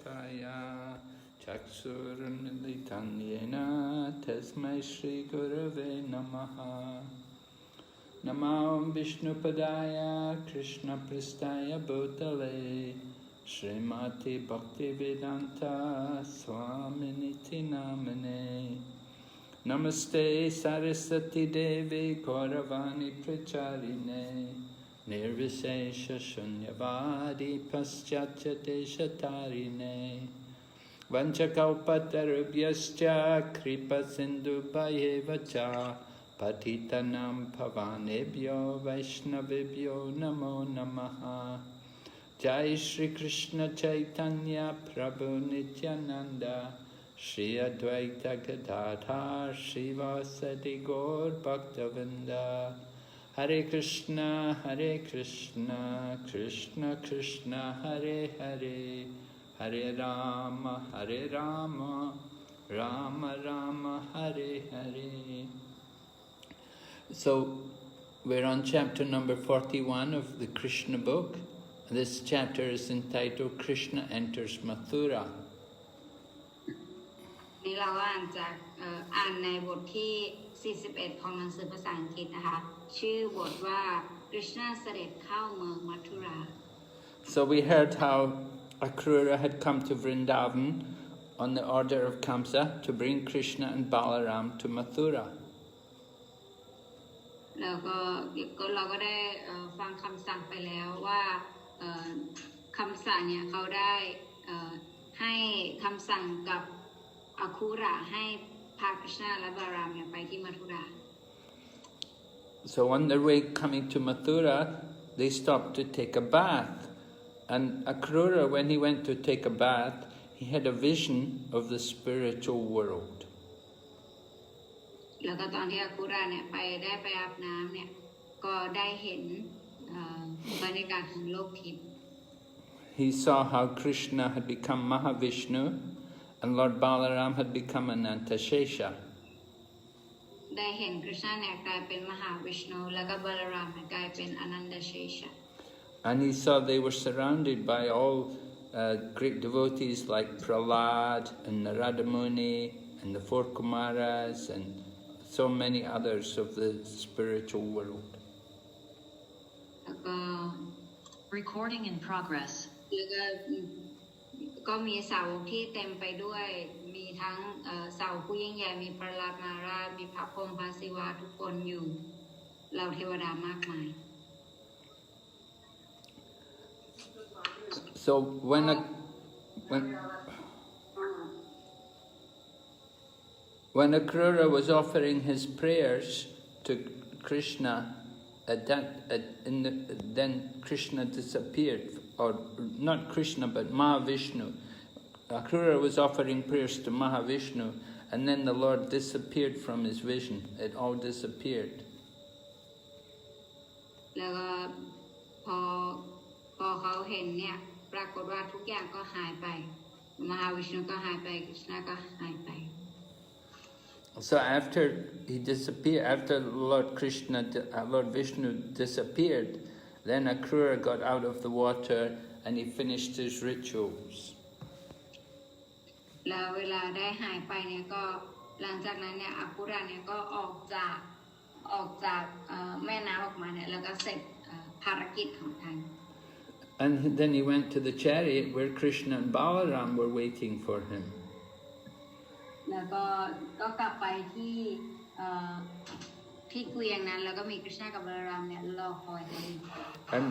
Shalakaya Chaksurunmilitam Yena Tasmai Shri Gurave Namaha. Namo Vishnupadaya Krishna Pristaya Bhutale Srimati Bhaktivedanta Swaminiti Namane. Namaste Saraswati Devi Gauravani Pracharine Nirvishesha Shunyavadi Paschatya Deshatarine Vanchakalpatarubhyascha Kripa Sindhubhayevacha Patitanam Pavanebhyo Vaishnavibhyo Namo Namaha. Jai Shri Krishna Chaitanya Prabhu Nityananda Shri Advaita Gadadhar Srivasadi Gaur Bhaktavinda. Hare Krishna Krishna Krishna Hare Hare Hare Rama Rama Rama Hare Hare. So we're on chapter number 41 of the Krishna book. This chapter is entitled Krishna Enters Mathura. นี่เราอ่านในบทที่41ของหนังสือภาษาอังกฤษนะคะชื่อบทว่า Krishna เสด็จเข้าเมืองมัทุรา So we heard how Akrura had come to Vrindavan on the order of Kamsa to bring Krishna and Balaram to Mathura. แล้วก็เราก็ได้ฟังคำสั่งไปแล้วว่าคำสั่งเนี่ยเขาได้ให้คำสั่งกับอคุระให้พาคริชนาและบารามเนี่ยไปที่มัทุรา So on their way coming to Mathura, they stopped to take a bath. And Akrura, when he went to take a bath, he had a vision of the spiritual world. แล้วก็ตอนที่อคุระเนี่ยไปอาบน้ำเนี่ยก็ได้เห็นบรรยากาศของโลกทิพย์ He saw how Krishna had become Mahavishnu and Lord Balaram had become Anantashesha. ได้เห็นคริชนาเนี่ยกลายเป็นมหาวิชณุแล้วก็บาลารามเนี่ยกลายเป็นอนันตเชชะ And he saw they were surrounded by all great devotees like Prahlad and Narada Muni and the four Kumaras and so many others of the spiritual world. แล้วก็ Recording in progress. แล้วก็มีสาวกที่เต็มไปด้วยมีทั้งสาวกผู้ยิ่งใหญ่มีประหลาดมาราชมีพระพรหมพระศิวะทุกคนอยู่เหล่าเทวดามากมาย So when Akrura was offering his prayers to Krishna, then Krishna disappeared, or not Krishna but Mahavishnu. Akrura was offering prayers to Mahavishnu, and then the Lord disappeared from his vision. It all disappeared. แล้วก็พอเขาเห็นเนี่ยปรากฏว่าทุกอย่างก็หายไปมหาวิชณุก็หายไปกฤษณะก็หายไป So after he disappeared, after Lord Vishnu disappeared, then Akrura got out of the water and he finished his rituals. แล้วเวลาได้หายไปเนี่ยก็หลังจากนั้นเนี่ยอคุระเนี่ยก็ออกจากแม่น้ำออกมาเนี่ยแล้วก็เสร็จภารกิจของท่าน And then he went to the chariot where Krishna and Balaram were waiting for him. แล้วก็กลับไปที่เกวียนนั้นแล้วก็มีกฤษณะกับบาลารามเนี่ยรอคอยเขาอยู่ And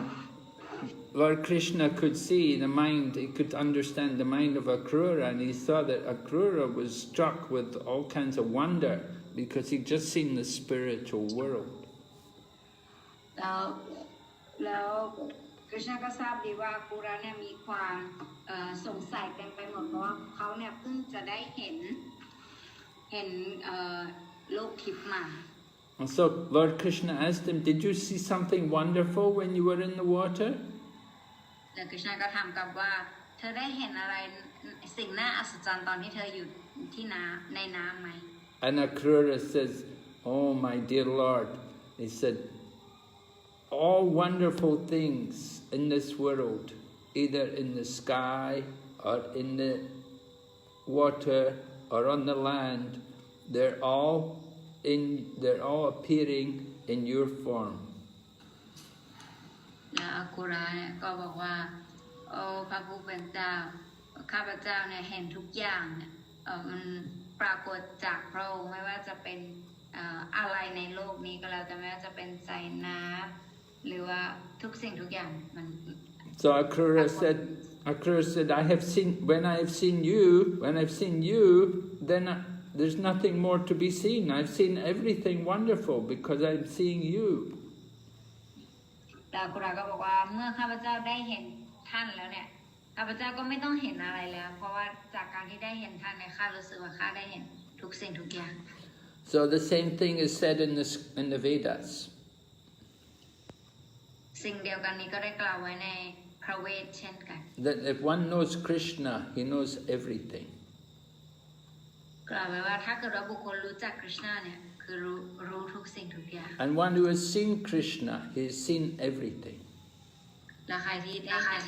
Lord Krishna could see the mind, he could understand the mind of Akrura, and he saw that Akrura was struck with all kinds of wonder because he'd just seen the spiritual world. แล้วกฤษณะก็ทราบดีว่าอคุระเนี่ยมีความสงสัยเต็มไปหมดเพราะว่าเขาเนี่ยเพิ่งจะได้เห็นโลกทิพย์มา And so Lord Krishna asked him, "Did you see something wonderful when you were in the water?" แล้วกฤษณะก็ถามกลับว่าเธอได้เห็นอะไรสิ่งน่าอัศจรรย์ตอนที่เธออยู่ที่ในน้ำไหม And Akrura says, "Oh my dear Lord," he said, "all wonderful things in this world, either in the sky or in the water or on the land, they're all appearing in your form. และอากุระเนี่ยก็บอกว่าโอ้พระผู้เป็นเจ้าข้าพเจ้าเนี่ยเห็นทุกอย่างเนี่ยมันปรากฏจากพระองค์ไม่ว่าจะเป็นอะไรในโลกนี้ก็แล้วแต่ไม่ว่าจะเป็นสายน้ำหรือว่าทุกสิ่งทุกอย่างมัน So Akrura said, I have seen, when I've seen you, then there's nothing more to be seen. I've seen everything wonderful because I'm seeing you. แต่อากุระก็บอกว่าเมื่อข้าพเจ้าได้เห็นท่านแล้วเนี่ยข้าพเจ้าก็ไม่ต้องเห็นอะไรแล้วเพราะว่าจากการที่ได้เห็นท่านเนี่ยข้ารู้สึกว่าข้าได้เห็นทุกสิ่งทุกอย่าง So the same thing is said in the Vedas. สิ่งเดียวกันนี้ก็ได้กล่าวไว้ในพระเวทเช่นกัน That if one knows Krishna, he knows everything. กล่าวไว้ว่าถ้าเกิดว่าบุคคลรู้จักคริชนาเนี่ยคือรู้ทุกสิ่งทุกอย่าง And one who has seen Krishna, he has seen everything. และใครที่ได้เห็น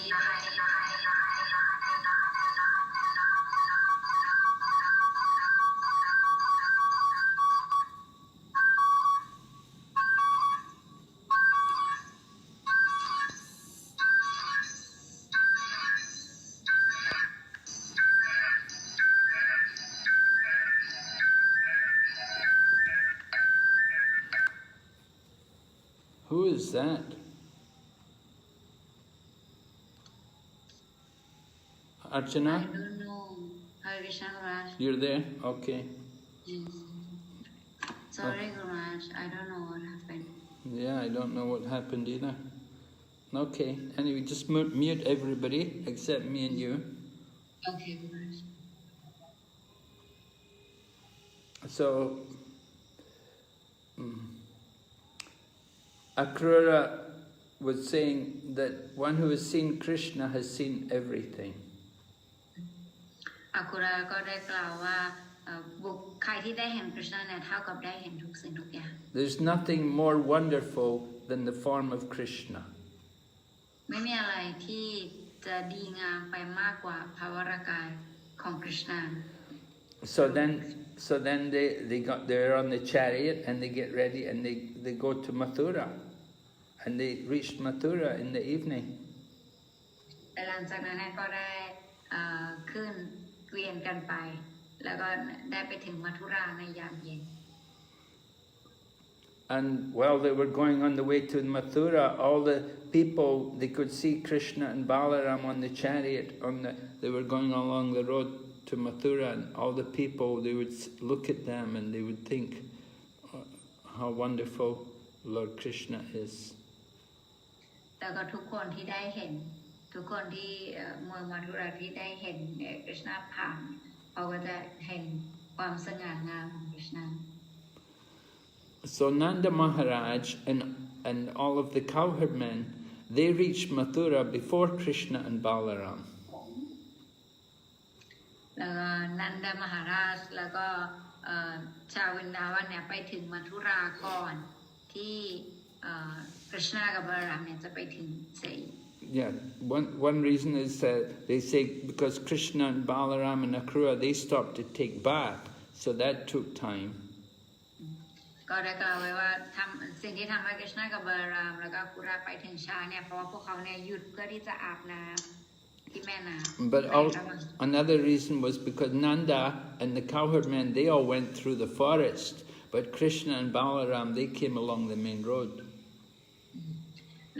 Who is that? Archana? I don't know. Hare Krishna Maharaj. You're there? Okay. Yes. Sorry Maharaj, I don't know what happened. Yeah, I don't know what happened either. Okay, anyway, just mute everybody except me and you. Okay, Maharaj. So, Akrura was saying that one who has seen Krishna has seen everything. อากุระก็ได้กล่าวว่าบุคใครที่ได้เห็นคริชนาเนี่ยเท่ากับได้เห็นทุกสิ่งทุกอย่าง There's nothing more wonderful than the form of Krishna. ไม่มีอะไรที่จะดีงามไปมากกว่าภาวรกายของคริชนา So then they're on the chariot and they get ready and they go to Mathura. And they reached Mathura in the evening. แต่หลังจากนั้นก็ได้ขึ้นเกวียนกันไปแล้วก็ได้ไปถึงมัทุราในยามเย็น And while they were going on the way to Mathura, all the people, they could see Krishna and Balaram on the chariot. They were going along the road to Mathura, and all the people, they would look at them and they would think how wonderful Lord Krishna is. แต่ก็ทุกคนที่ได้เห็นทุกคนที่เมืองมัทุราที่ได้เห็นคริชนาผ่านเขาก็จะเห็นความสง่างามของคริชนา So Nanda Maharaj and all of the cowherd men, they reached Mathura before Krishna and Balaram. แล้วก็นันดามหาราชแล้วก็ชาววินดาวันเนี่ยไปถึงมัทุราก่อนที่คริชนากับบาลามเนี่ยจะไปถึงเสีย Yeah, one reason is they say because Krishna and Balaram and Akrura, they stopped to take bath, so that took time. ก็ได้กล่าวไว้ว่าสิ่งที่ทำให้คริชนากับบาลามแล้วก็คุราไปถึงช้าเนี่ยเพราะว่าพวกเขาเนี่ยหยุดเพื่อที่จะอาบน้ำที่แม่น้ำ But another reason was because Nanda and the cowherd men, they all went through the forest, but Krishna and Balaram, they came along the main road.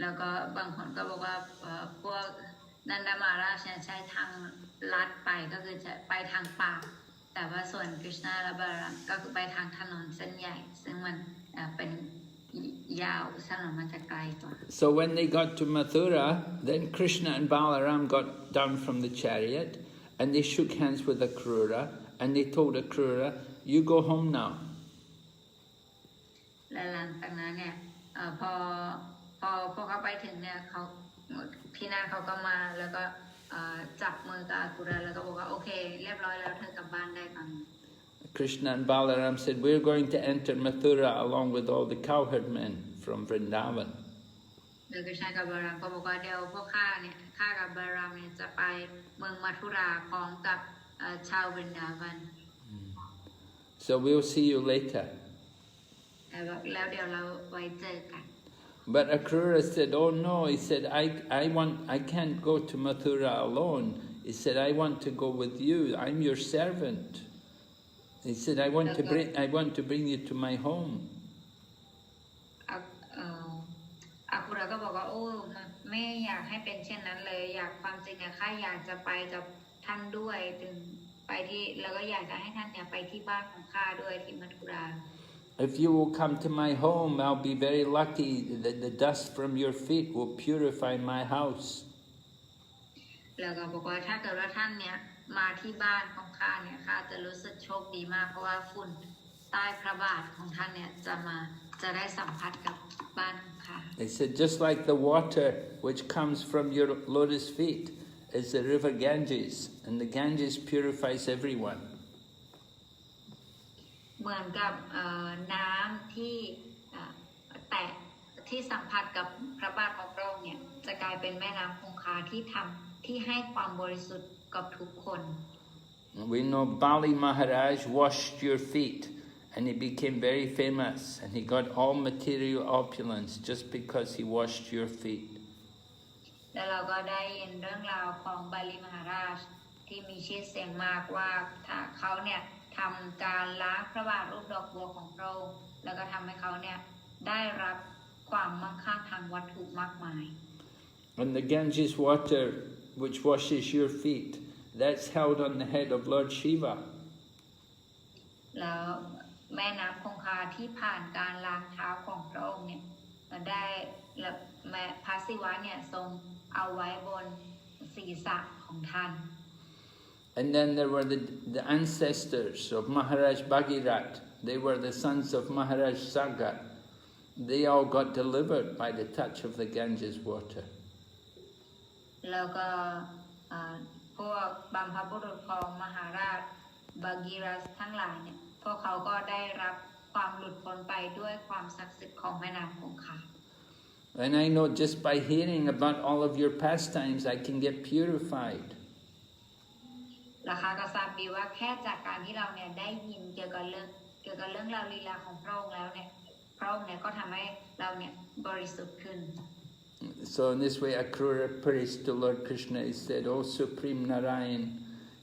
แล้วก็บางคนก็บอกว่าพวกนันดามาราชใช้ทางลัดไปก็คือจะไปทางป่าแต่ว่าส่วนคริชนาและบาลามก็คือไปทางถนนเส้นใหญ่ซึ่งมันเป็นยาวถนนมันจะไกลกว่า So when they got to Mathura, then Krishna and Balaram got down from the chariot and they shook hands with Akrura and they told Akrura, you go home now. และหลังจากนั้นเนี่ยพอเขาไปถึงเนี่ยเขาที่นั่นเขาก็มาแล้วก็จับมือกับอากุระแล้วก็บอกว่าโอเคเรียบร้อยแล้วเธอกลับบ้านได้ตอนนี้ Krishna and Balaram said, we're going to enter Mathura along with all the cowherd men from Vrindavan. แ กฤษณะกับบารามก็บอกว่าเดี๋ยวพวกข้ากับบารามเนี่ยจะไปเมืองมัทุราพร้อมกับชาววรินดาวัน So we'll see you later. แล้วเดี๋ยวเราไว้เจอกัน But Akrura said, "Oh no," he said, I can't go to Mathura alone. He said, "I want to go with you. I'm your servant." He said, "I want to bring you to my home." อาคุระก็บอกว่าโอ้ไม่อยากให้เป็นเช่นนั้นเลยอยากความจริงอะข้าอยากจะไปกับท่านด้วยถึงไปที่แล้วก็อยากจะให้ท่านเนี่ยไปที่บ้านของข้าด้วยที่มัทุรา If you will come to my home, I'll be very lucky that the dust from your feet will purify my house. แล้วก็บอกว่าถ้าเกิดว่าท่านเนี่ยมาที่บ้านของข้าเนี่ยข้าจะรู้สึกโชคดีมากเพราะว่าฝุ่นใต้พระบาทของท่านเนี่ยจะได้สัมผัสกับบ้านของข้า They said, just like the water which comes from your lotus feet is the river Ganges, and the Ganges purifies everyone. เหมือนกับน้ำที่แตะที่สัมผัสกับพระบาทของพระองค์เนี่ยจะกลายเป็นแม่น้ำคงคาที่ให้ความบริสุทธิ์กับทุกคน We know Bali Maharaj washed your feet, and he became very famous, and he got all material opulence just because he washed your feet. แล้วเราก็ได้ยินเรื่องราวของบาลีมหาราชที่มีชื่อเสียงมากว่าถ้าเขาเนี่ยทำการล้างพระบาทรูปดอกบัวของพระองค์แล้วก็ทำให้เขาเนี่ยได้รับความมั่งคั่งทางวัตถุมากมาย And the Ganges water which washes your feet, that's held on the head of Lord Shiva. แล้วแม่น้ำคงคาที่ผ่านการล้างเท้าของพระองค์เนี่ยได้แม่พระศิวะเนี่ยทรงเอาไว้บนศีรษะของท่าน And then there were the ancestors of Maharaj Bhagirat. They were the sons of Maharaj Sagar. They all got delivered by the touch of the Ganges water. แล้วก็พวกบัมพบุรุษของมหาราชบากีรัสทั้งหลายเนี่ยพวกเขาก็ได้รับความหลุดพ้นไปด้วยความศักดิ์สิทธิ์ของแม่น้ำคงคา And I know just by hearing about all of your pastimes, I can get purified. ราคาก็ทราบดีว่าแค่จากการที่เราเนี่ยได้ยินเกี่ยวกับเรื่องราวลีลาของพระองค์แล้วเนี่ยพระองค์เนี่ยก็ทำให้เราเนี่ยบริสุทธิ์ขึ้น So in this way, Akrura praised to Lord Krishna. He said, "O Supreme Narayan,"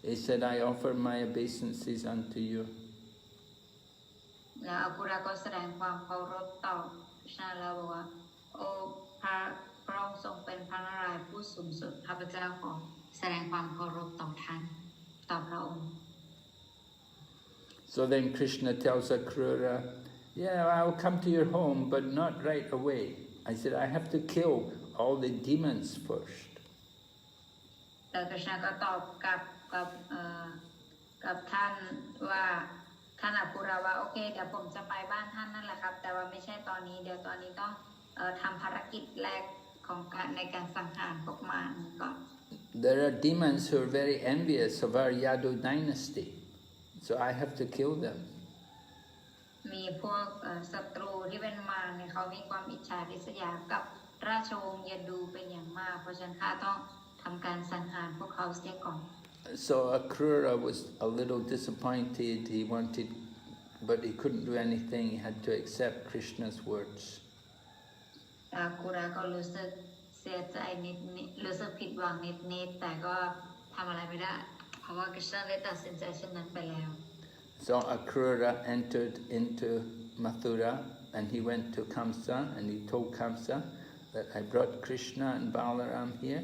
he said, "I offer my obeisances unto you." แล้วอาคุระก็แสดงความเคารพต่อคริชนาแล้วบอกว่าโอ้พระองค์ทรงเป็นพระนารายณ์ผู้สูงสุดข้าพเจ้าขอแสดงความเคารพต่อท่านต่อพระองค์ So then Krishna tells Akrura, "Yeah, I'll come to your home, but not right away." I said, "I have to kill all the demons first." แต่คริชนาก็ตอบกับท่านว่าท่านอาคุระว่าโอเคเดี๋ยวผมจะไปบ้านท่านนั่นแหละครับแต่ว่าไม่ใช่ตอนนี้เดี๋ยวตอนนี้ต้องทำภารกิจแรกของในการสังหารพวกมารก่อน There are demons who are very envious of our Yadu dynasty, so I have to kill them. มีพวกศัตรูที่เป็นมารเนี่ยเขามีความอิจฉาริษยากับราชวงศ์ยดูเป็นอย่างมากเพราะฉะนั้นข้าต้องทำการสังหารพวกเขาเสียก่อน So Akrura was a little disappointed. He wanted, but he couldn't do anything. He had to accept Krishna's words. อาคุระก็รู้สึกเสียใจนิดรู้สึกผิดหวังนิดแต่ก็ทำอะไรไม่ได้เพราะว่าคริชนาได้ตัดสินใจเช่นนั้นไปแล้ว So Akrura entered into Mathura, and he went to Kamsa, and he told Kamsa that I brought Krishna and Balaram here,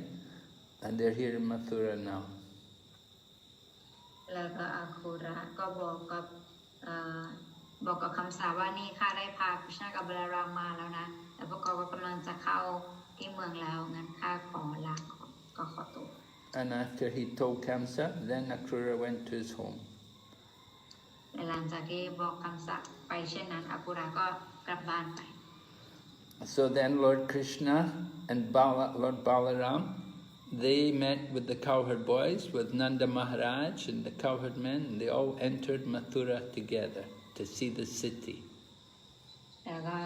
and they're here in Mathura now. แล้วก็อาคุระก็บอกกับคำสาว่านี่ข้าได้พาคริชนากับบาลารามมาแล้วนะแล้วพวกเขาก็กำลังจะเข้าที่เมืองแล้วงั้นข้าขอลาก็ขอตัว And after he told Kamsa, then Akrura went to his home. หลังจากที่บอกคำสั่งไปเช่นนั้นอาคุระก็กลับบ้านไป So then Lord Krishna and Lord Balaram, they met with the cowherd boys, with Nanda Maharaj and the cowherd men, and they all entered Mathura together to see the city. แล้วก็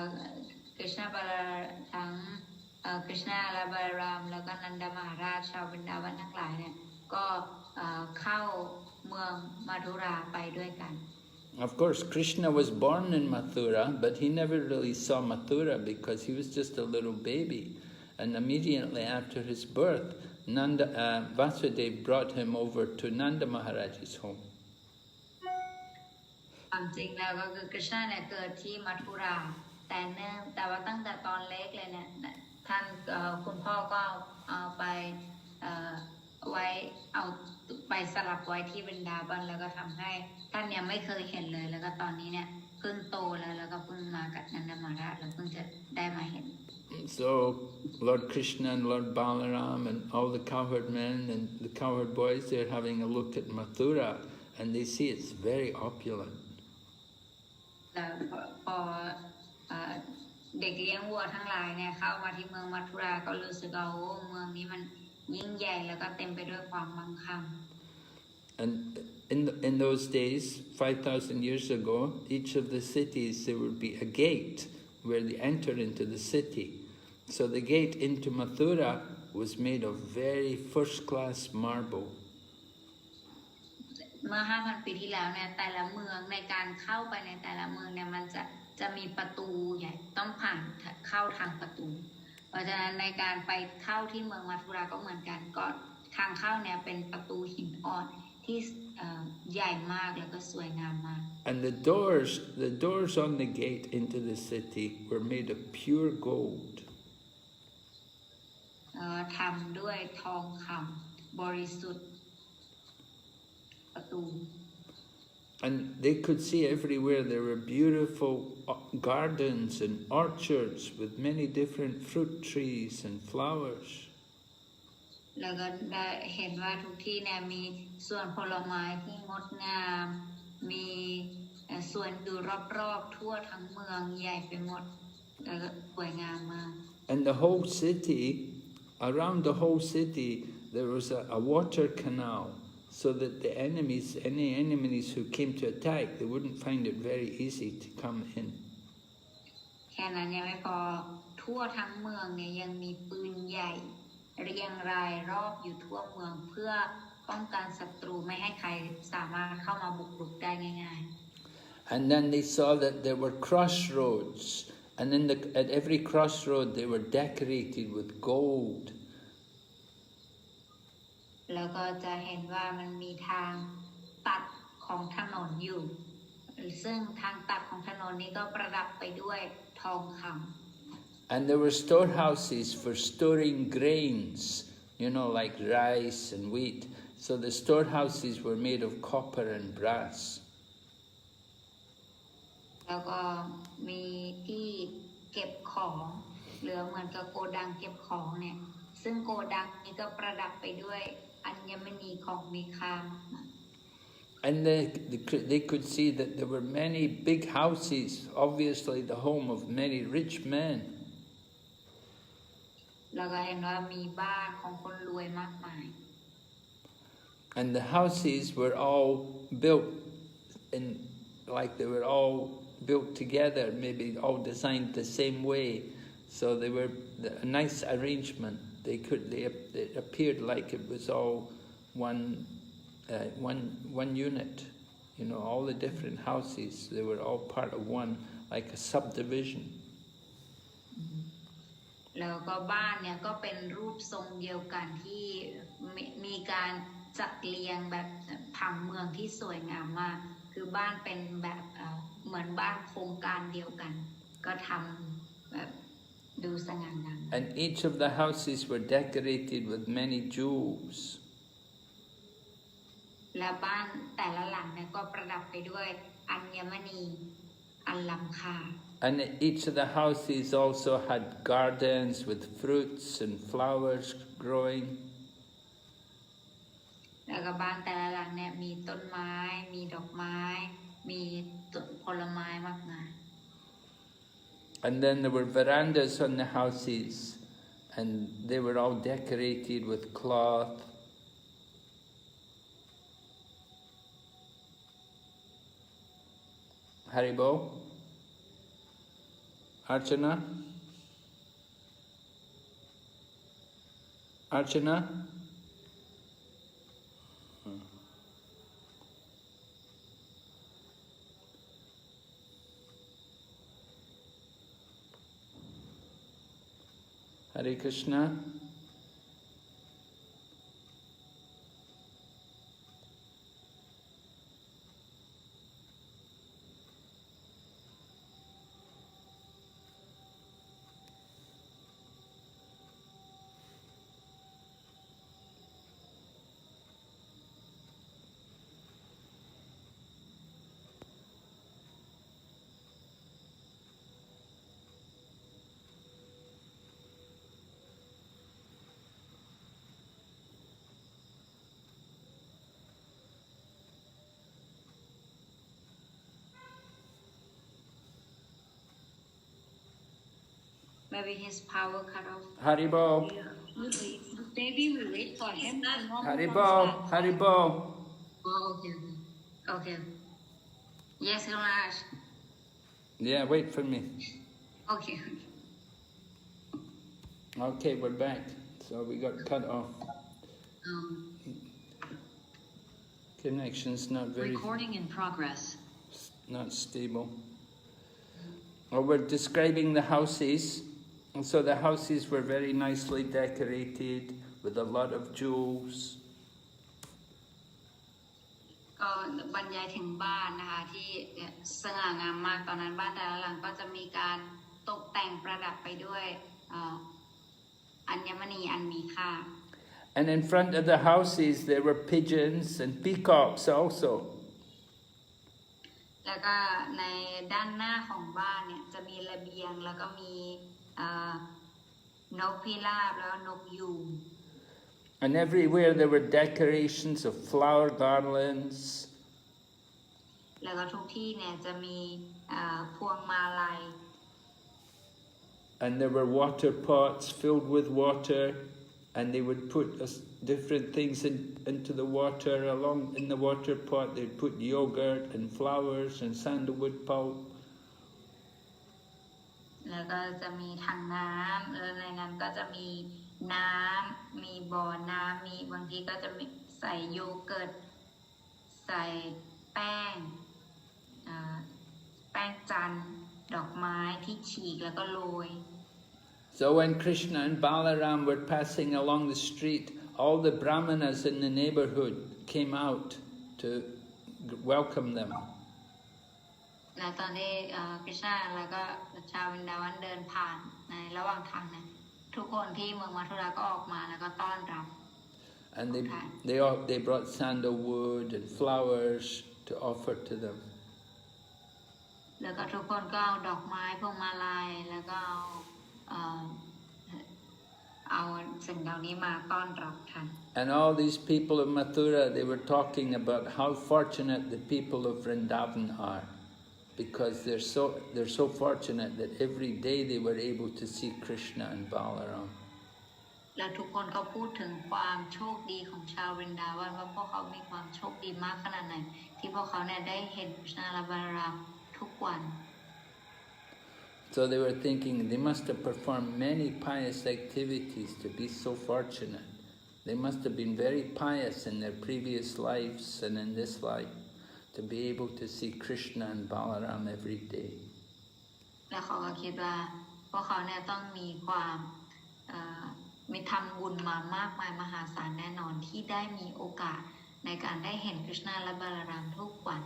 คริชนาบาลาทั้ง คริชนาและบาลารามแล้วก็นันดามหาราชชาวบรรดาวันทั้งหลายเนี่ยก็เข้าเมืองมัทุราไปด้วยกัน Of course, Krishna was born in Mathura, but he never really saw Mathura because he was just a little baby. And immediately after his birth, Vasudeva brought him over to Nanda Maharaj's home. ความจริงแล้วก็คือกฤษณะเนี่ยเกิดที่มัทุราแต่ว่าตั้งแต่ตอนเล็กเลยเนี่ยท่านคุณพ่อก็เอาไปไว้เอาไปสลับไว้ที่บรรดาบันแล้วก็ทำให้ท่านเนี่ยไม่เคยเห็นเลยแล้วก็ตอนนี้เนี่ยเพิ่งโตแล้วก็เพิ่งมากับนันดามาราชแล้วเพิ่งจะได้มาเห็น So Lord Krishna and Lord Balaram and all the cowherd men and the cowherd boys, they're having a look at Mathura and they see it's very opulent. แล้วพอเด็กเลี้ยงวัวทั้งหลายเนี่ยเข้ามาที่เมืองมัทุราก็รู้สึกว่าโอ้เมืองนี้มันยิ่งใหญ่แล้วก็เต็มไปด้วยความมั่งคั่ง And in those days, 5,000 years ago, each of the cities there would be a gate where they enter into the city. So the gate into Mathura was made of very first-class marble. เมื่อ 5,000 ปีที่แล้วเนี่ยแต่ละเมืองในการเข้าไปในแต่ละเมืองเนี่ยมันจะมีประตูใหญ่ต้องผ่านเข้าทางประตูเพราะฉะนั้นในการไปเข้าที่เมืองมัทุราก็เหมือนกันก็ทางเข้าเนี่ยเป็นประตูหินอ่อนที่ใหญ่มากแล้วก็สวยงามมาก And the doors on the gate into the city were made of pure gold. ทำด้วยทองคำบริสุทธิ์ประตู And they could see everywhere there were beautiful gardens and orchards with many different fruit trees and flowers. แล้วก็ได้เห็นว่าทุกที่เนี่ยมีสวนผลไม้ที่งดงามมีสวนอยู่รอบๆทั่วทั้งเมืองใหญ่ไปหมดแล้วก็สวยงามมาก And the whole city, around the whole city, there was a water canal, so that any enemies who came to attack, they wouldn't find it very easy to come in. แค่นั้นยังไม่พอทั่วทั้งเมืองเนี่ยยังมีปืนใหญ่เรียงรายรอบอยู่ทั่วเมืองเพื่อป้องกันศัตรูไม่ให้ใครสามารถเข้ามาบุกรุกได้ง่ายๆ And then they saw that there were crossroads, and at every crossroad they were decorated with gold. แล้วก็จะเห็นว่ามันมีทางตัดของถนนอยู่ซึ่งทางตัดของถนนนี้ก็ประดับไปด้วยทองคำ And there were storehouses for storing grains, like rice and wheat. So the storehouses were made of copper and brass. แล้วก็มีที่เก็บของเหลือเหมือนกับโกดังเก็บของเนี่ยซึ่งโกดังนี้ก็ประดับไปด้วยอัญมณีของมีค่า And they could see that there were many big houses, obviously the home of many rich men. แล้วก็เห็นว่ามีบ้านของคนรวยมากมาย And the houses were all built they were all built together, maybe all designed the same way. So they were a nice arrangement. It appeared like it was all one unit. All the different houses, they were all part of one, like a subdivision. แล้วก็บ้านเนี่ยก็เป็นรูปทรงเดียวกันที่มีการจัดเรียงแบบผังเมืองที่สวยงามมากคือบ้านเป็นแบบเหมือนบ้านโครงการเดียวกันก็ทำแบบดูสง่างาม And each of the houses were decorated with many jewels. และบ้านแต่ละหลังเนี่ยก็ประดับไปด้วยอัญมณีอันล้ำค่า And each of the houses also had gardens with fruits and flowers growing. แล้วก็บ้านแต่ละหลังเนี่ยมีต้นไม้มีดอกไม้มีผลไม้มากมาย And then there were verandas on the houses, and they were all decorated with cloth. Haribo? Archana? Archana? Hare Krishna. Maybe his power cut off. Haribol. Maybe we wait for him. Haribol. Haribol. Oh, okay. Okay. Yes, Raj. Yeah, wait for me. Okay. Okay, we're back. So we got cut off. Connection's not very... Recording in progress. Not stable. Well, we're describing the houses. And so the houses were very nicely decorated with a lot of jewels. ก็บรรยายถึงบ้านนะคะที่สง่างามมากตอนนั้นบ้านแต่ละหลังก็จะมีการตกแต่งประดับไปด้วยอัญมณีอันมีค่า And in front of the houses there were pigeons and peacocks also. แล้วก็ในด้านหน้าของบ้านเนี่ยจะมีระเบียงแล้วก็มีนกพิราบแล้วนกยูง And everywhere there were decorations of flower garlands. แล้วก็ทุกที่เนี่ยจะมีพวงมาลัย And there were water pots filled with water, and they would put different things into the water. Along in the water pot they'd put yogurt and flowers and sandalwood pulp. แล้วก็จะมีถังน้ำแล้วในนั้นก็จะมีน้ำมีบ่อน้ำมีบางทีก็จะมีใส่โยเกิร์ตใส่แป้งจันทร์ดอกไม้ที่ฉีกแล้วก็โรย So when Krishna and Balaram were passing along the street, all the brahmanas in the neighborhood came out to welcome them. และตอนที่คริชนาแล้วก็ชาววินดาวันเดินผ่านในระหว่างทางเนี่ยทุกคนที่เมืองมัทุราก็ออกมาแล้วก็ต้อนรับ And they brought sandalwood and flowers to offer to them. แล้วก็ทุกคนก็เอาดอกไม้พวงมาลัยแล้วก็เอาสิ่งเหล่านี้มาต้อนรับท่าน And all these people of Mathura, they were talking about how fortunate the people of Vrindavan are, because they're so fortunate that every day they were able to see Krishna and Balaram. และทุกคนก็พูดถึงความโชคดีของชาววรินดาวันว่าพวกเขามีความโชคดีมากขนาดไหนที่พวกเขาเนี่ยได้เห็นคริชนาและบาลารามทุกวัน So they were thinking they must have performed many pious activities to be so fortunate. They must have been very pious in their previous lives and in this life to be able to see Krishna and Balaram every day. และเขาก็คิดว่าพวกเขาเนี่ยต้องมีความมีทำบุญมามากมายมหาศาลแน่นอนที่ได้มีโอกาสในการได้เห็นคริชนาและบาลารามทุกวัน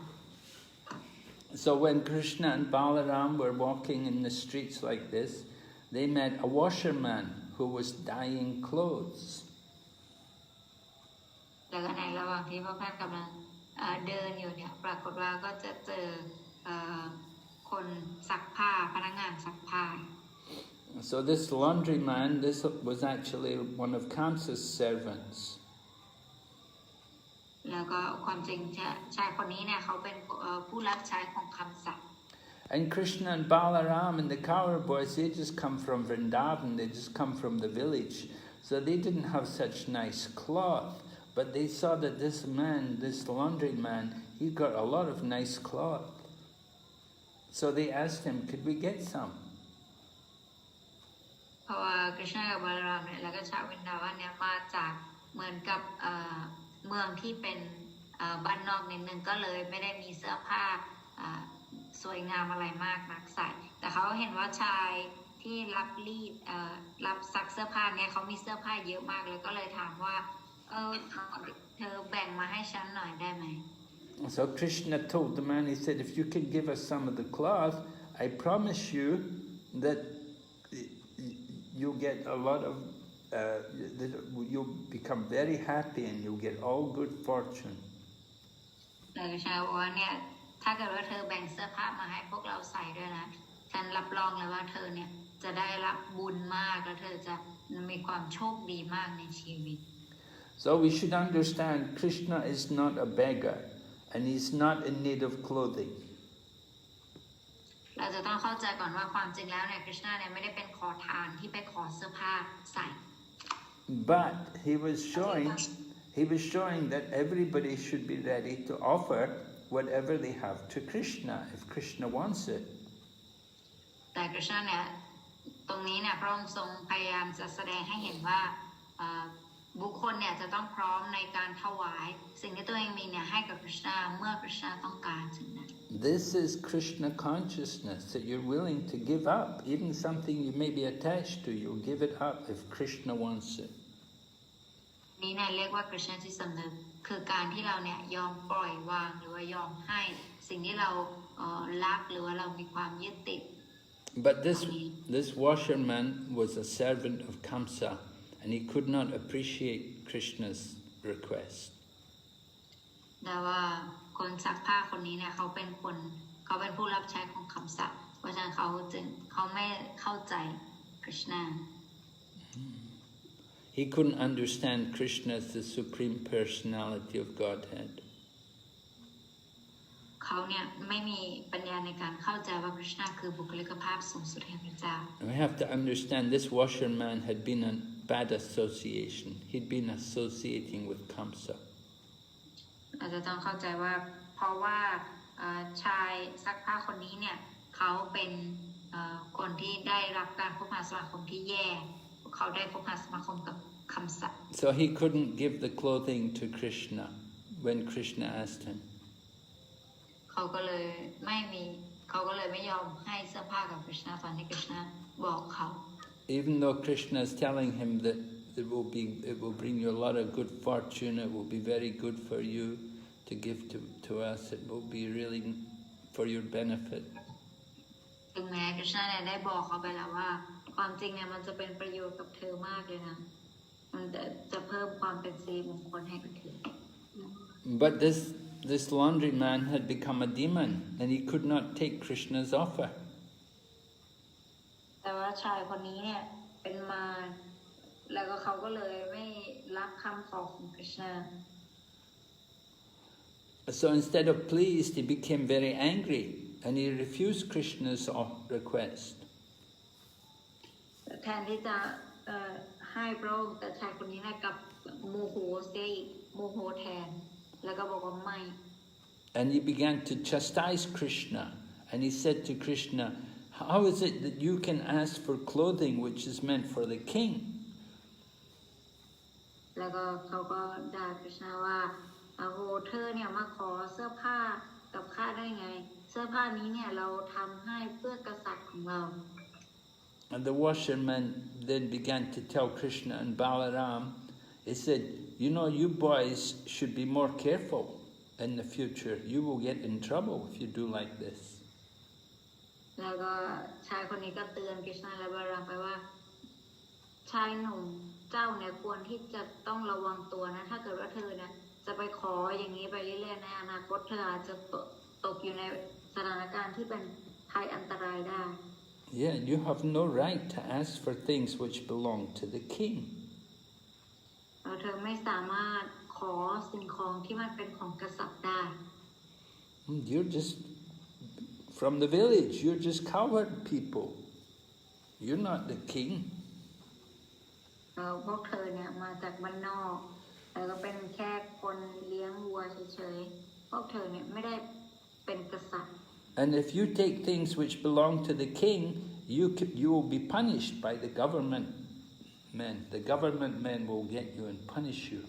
So when Krishna and Balaram were walking in the streets like this, they met a washerman who was dyeing clothes. แล้วก็ในระหว่างที่พวกท่านกำลังเดินอยู่เนี่ยปรากฏว่าก็จะเจอคนซักผ้าพนักงานซักผ้า So this laundryman, this was actually one of Kamsa's servants. แล้วก็ความจริงชายคนนี้เนี่ยเขาเป็นผู้รับใช้ของคำสัตย์ And Krishna and Balaram and the cowherd boys, they just come from Vrindavan, they just come from the village. So they didn't have such nice cloth. But they saw that this man, this laundryman, he got a lot of nice cloth. So they asked him, could we get some? เพราะว่ากฤษณะกับบาลารามเนี่ยแล้วก็ชาววินดาวันเนี่ยมาจากเหมือนกับเมืองที่เป็นบ้านนอกนิดนึงก็เลยไม่ได้มีเสื้อผ้าสวยงามอะไรมากนักใส่แต่เขาเห็นว่าชายที่รับรีดรับซักเสื้อผ้าเนี่ยเขามีเสื้อผ้าเยอะมากเลยก็เลยถามว่าเธอแบ่งมาให้ฉันหน่อยได้ไหม So Krishna told the man, he said, if you can give us some of the cloth, I promise you that you'll get a lot of, you'll become very happy and you'll get all good fortune. เลยชายบอกว่าเนี่ยถ้าเกิดว่าเธอแบ่งเสื้อผ้ามาให้พวกเราใส่ด้วยนะฉันรับรองเลยว่าเธอเนี่ยจะได้รับบุญมากแล้วเธอจะมีความโชคดีมากในชีวิต So we should understand Krishna is not a beggar and he's not in need of clothing. เราจะต้องเข้าใจก่อนว่าความจริงแล้วเนี่ยคริชนาเนี่ยไม่ได้เป็นขอทานที่ไปขอเสื้อผ้าใส่ But he was showing that everybody should be ready to offer whatever they have to Krishna if Krishna wants it. แต่คริชนาเนี่ยตรงนี้เนี่ยพระองค์ทรงพยายามจะแสดงให้เห็นว่าบุคคลเนี่ยจะต้องพร้อมในการถวายสิ่งที่ตัวเองมีเนี่ยให้กับคริชนาเมื่อคริชนาต้องการสิ่งนั้น This is Krishna consciousness that you're willing to give up even something you may be attached to. You'll give it up if Krishna wants it. นี้เนี่ยเรียกว่าคริชนาจิตสำนึกคือการที่เราเนี่ยยอมปล่อยวางหรือว่ายอมให้สิ่งที่เรารักหรือว่าเรามีความยึดติด But this washerman was a servant of Kamsa and he could not appreciate Krishna's request. แต่ว่าคนซักผ้าคนนี้เนี่ยเขาเป็นผู้รับใช้ของคำสัตย์เพราะฉะนั้นเขาไม่เข้าใจคริชนา He couldn't understand Krishna as the supreme personality of Godhead. เขาเนี่ยไม่มีปัญญาในการเข้าใจว่าคริชนาคือบุคลิกภาพสูงสุดแห่งพระเจ้า We have to understand this washerman had been in bad association. He'd been associating with Kamsa. อาจจะต้องเข้าใจว่าเพราะว่าชายซักผ้าคนนี้เนี่ยเขาเป็นคนที่ได้รับการพบหาสมาคมที่แย่เขาได้พบหาสมาคมกับคำสัตย์ So he couldn't give the clothing to Krishna when Krishna asked him. เขาก็เลยไม่ยอมให้เสื้อผ้ากับคริชนาตอนที่คริชนาบอกเขา Even though Krishna is telling him that it will bring you a lot of good fortune, it will be very good for you to give to us, it will be really for your benefit. ถึงแม้คริชนาเนี่ยได้บอกเขาไปแล้วว่าความจริงเนี่ยมันจะเป็นประโยชน์กับเธอมากเลยนะมันจะเพิ่มความเป็นสิริมงคลให้กับเธอ But this laundryman had become a demon and he could not take Krishna's offer. แต่ว่าชายคนนี้เนี่ยเป็นมารแล้วก็เขาก็เลยไม่รับคำขอของคริชนา So instead of pleased, he became very angry and he refused Krishna's request. แทนที่จะให้พระองค์แต่ชายคนนี้เนี่ยกับโมโหเสียอีกโมโหแทนแล้วก็บอกว่าไม่ And he began to chastise Krishna and he said to Krishna, how is it that you can ask for clothing which is meant for the king? แล้วก็เขาก็ด่าคริชนาว่าโอ้โหเธอเนี่ยมาขอเสื้อผ้ากับข้าได้ไงเสื้อผ้านี้เนี่ยเราทำให้เพื่อกษัตริย์ของเรา And the washerman then began to tell Krishna and Balaram, he said, you know, you boys should be more careful in the future. You will get in trouble if you do like this. แล้วก็ชายคนนี้ก็เตือนคริชนาและบาลามไปว่าชายหนุ่มเจ้าเนี่ยควรที่จะต้องระวังตัวนะถ้าเกิดว่าเธอเนี่ยจะไปขออย่างนี้ไปเรื่อยๆในอนาคตเธออาจจะตกอยู่ในสถานการณ์ที่เป็นภัยอันตรายได้ Yeah, you have no right to ask for things which belong to the king. เธอไม่สามารถขอสิ่งของที่มันเป็นของกษัตริย์ได้ You're just from the village. You're just cowherd people. You're not the king. พวกเธอเนี่ยมาจากบ้านนอกแล้วก็เป็นแค่คนเลี้ยงวัวเฉยๆพวกเธอเนี่ยไม่ได้เป็นกษัตริย์ And if you take things which belong to the king, you will be punished by the government men. The government men will get you and punish you.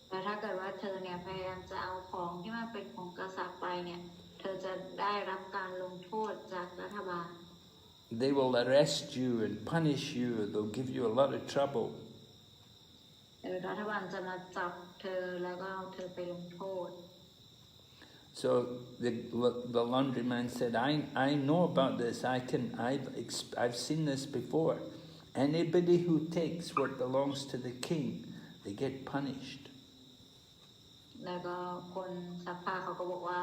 แต่ถ้าเกิดว่าเธอเนี่ยพยายามจะเอาของที่มันเป็นของกษัตริย์ไปเนี่ยเธอจะได้รับการลงโทษจากรัฐบาล They will arrest you and punish you. They'll give you a lot of trouble. รัฐบาลจะมาจับเธอแล้วก็เอาเธอไปลงโทษ So the laundryman said, I know about this. I've seen this before. Anybody who takes what belongs to the king, they get punished. แล้วก็คนซักผ้าเขาก็บอกว่า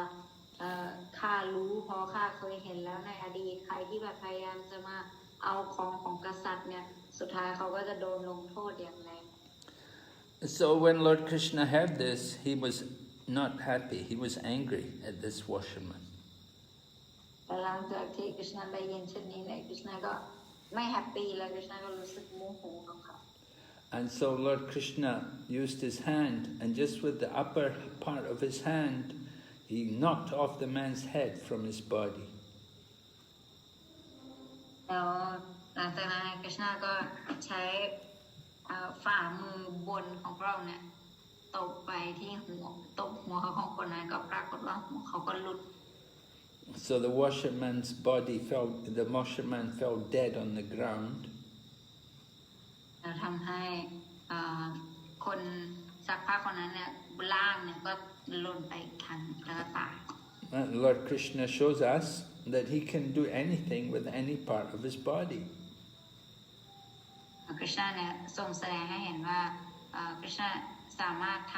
ข้ารู้เพราะข้าเคยเห็นแล้วในอดีตใครที่แบบพยายามจะมาเอาของกษัตริย์เนี่ยสุดท้ายเขาก็จะโดนลงโทษอย่างแรง So when Lord Krishna heard this, he was not happy. He was angry at this washerman. แต่หลังจากที่กฤษณะได้ยินเช่นนี้เนี่ยกฤษณะก็ไม่แฮปปี้แล้วกฤษณะก็รู้สึกโมโหกับเขา And so Lord Krishna used his hand, and just with the upper part of his hand, he knocked off the man's head from his body. แล้วหลังจากนั้นกฤษณะก็ใช้ฝ่ามือบนของพระองค์เนี่ยตบไปที่หัวตบหัวของคนนั้นก็ปรากฏว่าหัวเขาก็หลุด So the washerman fell dead on the ground. แล้วทำให้คนซักผ้าคนนั้นเนี่ยล่างเนี่ยก็หล่นไปทางแล้วก็ตาย Lord Krishna shows us that he can do anything with any part of his body. คริชนาเนี่ยทรงแสดงให้เห็นว่าคริชนาสามารถท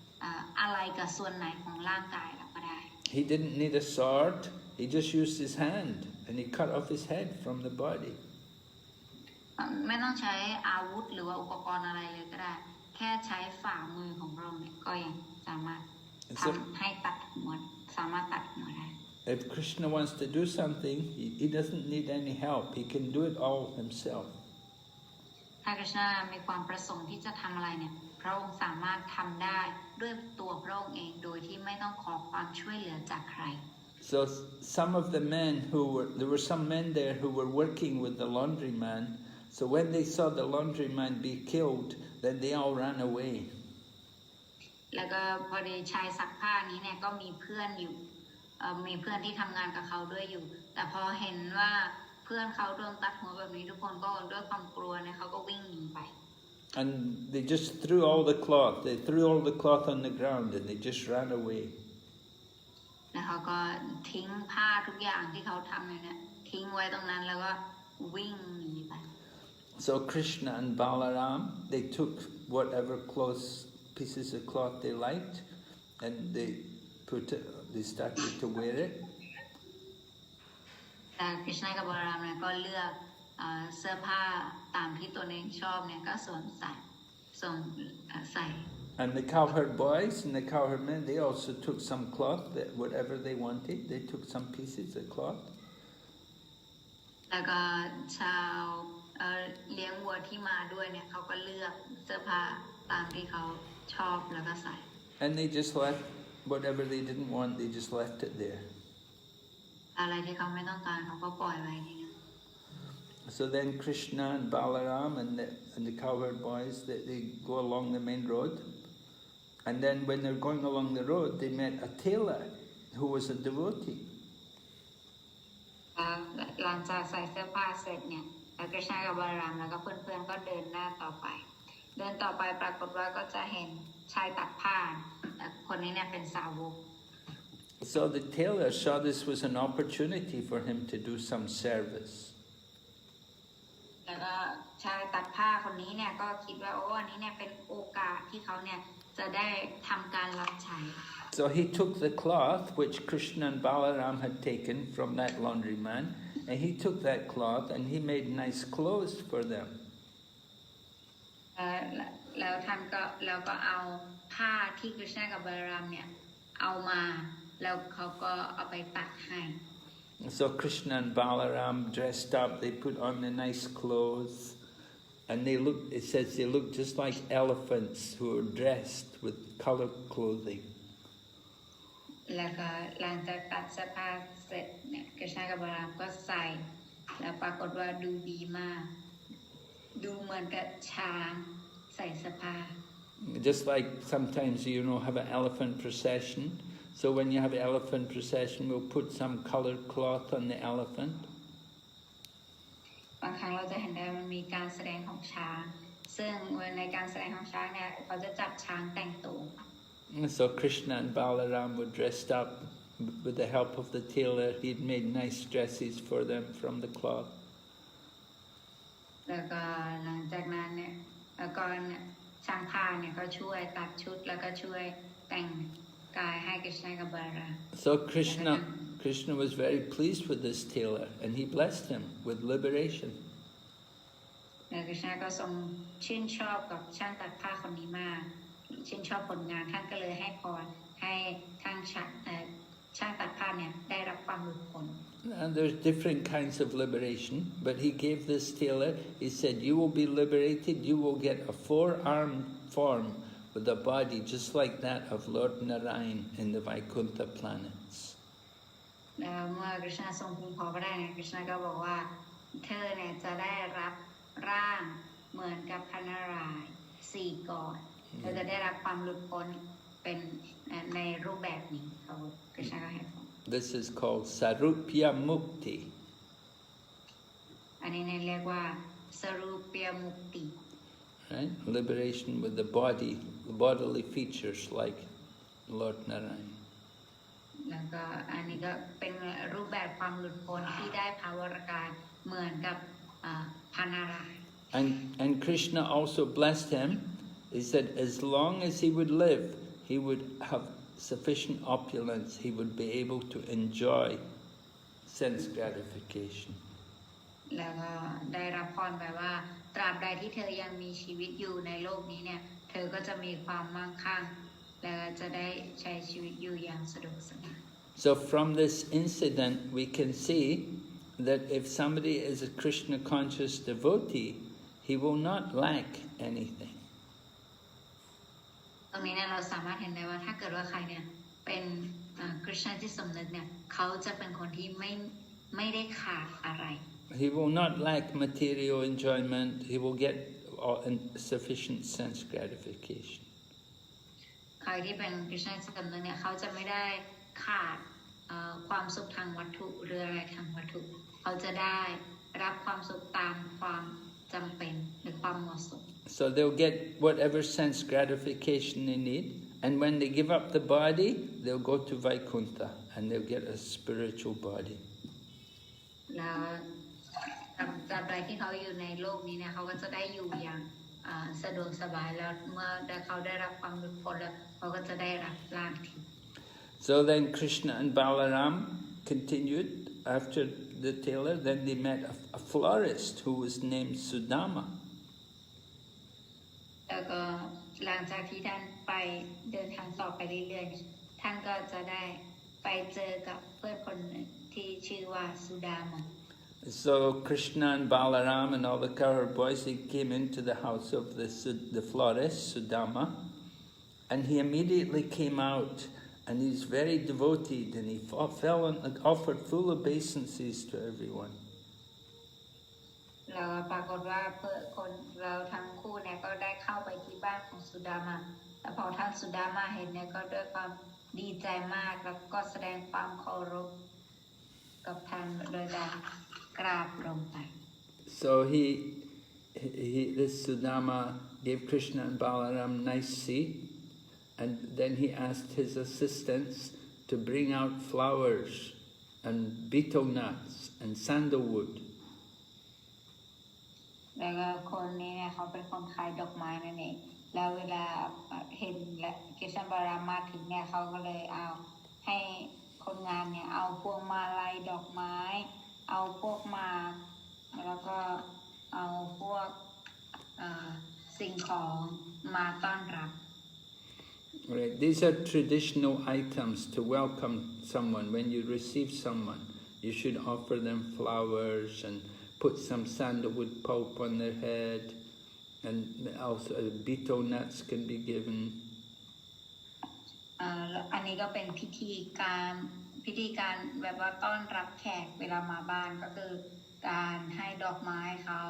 ำอะไรกับส่วนไหนของร่างกายเราก็ได้ He didn't need a sword. He just used his hand and he cut off his head from the body. ไม่ต้องใช้อาวุธหรือว่าอุปกรณ์อะไรเลยก็ได้แค่ใช้ฝ่ามือของเราเนี่ยก็ยังสามารถทำให้ตัดหัวสามารถตัดหัวได้ If Krishna wants to do something, he doesn't need any help. He can do it all himself. ถ้าคริชนามีความประสงค์ที่จะทำอะไรเนี่ยพระองค์สามารถทำได้ด้วยตัวพระองค์เองโดยที่ไม่ต้องขอความช่วยเหลือจากใคร So some of the men there were some men there who were working with the laundryman. So when they saw the laundryman be killed, then they all ran away. แล้วก็พอดีชายซักผ้านี้เนี่ยก็มีเพื่อนอยู่มีเพื่อนที่ทำงานกับเขาด้วยอยู่แต่พอเห็นว่าเพื่อนเขาโดนตัดหัวแบบนี้ทุกคนก็ด้วยความกลัวเนี่ยเขาก็วิ่งหนีไป And they just threw all the cloth. They threw all the cloth on the ground and they just ran away. แล้วเขาก็ทิ้งผ้าทุกอย่างที่เขาทำเนี่ยทิ้งไว้ตรงนั้นแล้วก็วิ่งหนีไป So Krishna and Balaram, they took whatever pieces of cloth they liked, and they started to wear it. แต่คริชนากับบาลารามเนี่ยก็เลือกเสื้อผ้าตามที่ตัวเองชอบเนี่ยก็สวมใส่ And the cowherd boys and the cowherd men, they also took some cloth, whatever they wanted. They took some pieces of cloth. แล้วก็ชาวเลี้ยงวัวที่มาด้วยเนี่ยเขาก็เลือกเสื้อผ้าตามที่เขาชอบแล้วก็ใส่ And they just left whatever they didn't want. They just left it there. อะไรที่เขาไม่ต้องการเขาก็ปล่อยไว้ที่นั่น So then Krishna and Balaram and the cowherd boys, they go along the main road. And then when they're going along the road, they met a tailor who was a devotee. หลังจากใส่เสื้อผ้าเสร็จเนี่ยคริชนากับบาลารามแล้วก็เพื่อนๆก็เดินหน้าต่อไปปรากฏว่าก็จะเห็นชายตัดผ้าคนนี้เนี่ยเป็นสาวก So the tailor saw this was an opportunity for him to do some service. แล้วก็ชายตัดผ้าคนนี้เนี่ยก็คิดว่าอันนี้เนี่ยเป็นโอกาสที่เขาเนี่ยจะได้ทำการรับใช้ So he took the cloth which Krishna and Balaram had taken from that laundryman, and he took that cloth and he made nice clothes for them. แล้วท่านก็เอาผ้าที่คริชนากับบาลารามเนี่ยเอามาแล้วเขาก็เอาไปตัดให้ So Krishna and Balaram dressed up, they put on the nice clothes, and it says they looked just like elephants who were dressed with colored clothing. แล้วก็หลังจากตัดเสื้อผ้าเสร็จเนี่ยคริชนากับบาลารามก็ใส่ แล้วปรากฏว่าดูดีมากดูเหมือนกับช้างใส่สภา Just like sometimes have an elephant procession. So when you have an elephant procession, we'll put some coloured cloth on the elephant. บางครั้งเราจะเห็นได้มันมีการแสดงของช้างซึ่งในการแสดงของช้างเนี่ยเขาจะจับช้างแต่งตัว So Krishna and Balaram were dressed up with the help of the tailor. He'd made nice dresses for them from the cloth. แล้วก็หลังจากนั้นเนี่ยแล้วก็ช่างผ้าเนี่ยก็ช่วยตัดชุดแล้วก็ช่วยแต่งกายให้กฤษณะกับบาลา So Krishna was very pleased with this tailor and he blessed him with liberation. กฤษณะก็ทรงชื่นชอบกับช่างตัดผ้าคนนี้มากชื่นชอบผลงานท่านก็เลยให้พรให้ทางช่างตัดผ้าเนี่ยได้รับความหลุดพ้น And there's different kinds of liberation, but he gave this tailor, he said, you will be liberated, you will get a 4-armed form with a body just like that of Lord Narayan in the Vaikuntha planets. แล้วเมื่อกฤษณะทรงพึงพอพระทัยกฤษณะก็บอกว่าเธอเนี่ยจะได้รับร่างเหมือนกับพระนารายณ์4 กรเธอจะได้รับความหลุดพ้นเป็นในรูปแบบนี้เขากฤษณะก็ให้พร This is called Sarupya Mukti. อันนี้เรียกว่าสรูปยมุคติ Right? Liberation with the body, the bodily features like Lord Narayan. แล้วก็อันนี้ก็เป็นรูปแบบความหลุดพ้นที่ได้ภาวรกายเหมือนกับพระนารายณ์ And Krishna also blessed him. He said as long as he would live, he would have sufficient opulence, he would be able to enjoy sense gratification. แล้วก็ได้รับพรไปว่าตราบใดที่เธอยังมีชีวิตอยู่ในโลกนี้เนี่ยเธอก็จะมีความมั่งคั่งและจะได้ใช้ชีวิตอยู่อย่างสะดวกสบาย So from this incident we can see that if somebody is a Krishna conscious devotee, he will not lack anything. ตรงนี้เนี่ยเราสามารถเห็นได้ว่าถ้าเกิดว่าใครเนี่ยเป็นคริสเตียนที่สำนึกเนี่ยเขาจะเป็นคนที่ไม่ได้ขาดอะไร He will not lack material enjoyment. He will get sufficient sense gratification. ใครที่เป็นคริสเตียนสำนึกเนี่ยเขาจะไม่ได้ขาดความสุขทางวัตถุหรืออะไรทางวัตถุเขาจะได้รับความสุขตามความจำเป็นหรือความเหมาะสม So they'll get whatever sense gratification they need, and when they give up the body, they'll go to Vaikuntha and they'll get a spiritual body. แล้วตราบใดที่เขาอยู่ในโลกนี้เนี่ยเขาก็จะได้อยู่อย่างสะดวกสบายแล้วเมื่อเขาได้รับความหลุดพ้นแล้วเขาก็จะได้รับร่างทิพย์ So then Krishna and Balaram continued after the tailor. Then they met a florist who was named Sudama. แล้วก็หลังจากที่ท่านไปเดินทางต่อไปเรื่อยๆท่านก็จะได้ไปเจอกับเพื่อนคนหนึ่งที่ชื่อว่าสุดามะ So Krishna and Balaram and all the cowherd boys, they came into the house of the florist, Sudama, and he immediately came out, and he's very devoted, and he fell and offered full obeisances to everyone. แล้วปรากฏว่าเราทั้งคู่เนี่ยก็ได้เข้าไปที่บ้านของสุดามะแล้วพอท่านสุดามะเห็นเนี่ยก็ด้วยความดีใจมากแล้วก็แสดงความเคารพกับท่านโดยการกราบลงไป So this Sudama gave Krishna and Balaram nice seat, and then he asked his assistants to bring out flowers and betel nuts and sandalwood. แล้วก็คนนี้เนี่ยเขาเป็นคนขายดอกไม้นั่นเองแล้วเวลาเห็นและคริสณบารามาถึงเนี่ยเขาก็เลยเอาให้คนงานเนี่ยเอาพวงมาลัยดอกไม้เอาพวกหมากแล้วก็เอาพวกสิ่งของมาต้อนรับ Right. These are traditional items to welcome someone. When you receive someone, you should offer them flowers and put some sandalwood pulp on their head, and also betel nuts can be given. อันนี้ก็เป็นพิธีการแบบว่าต้อนรับแขกเวลามาบ้านก็คือ การให้ดอกไม้เขา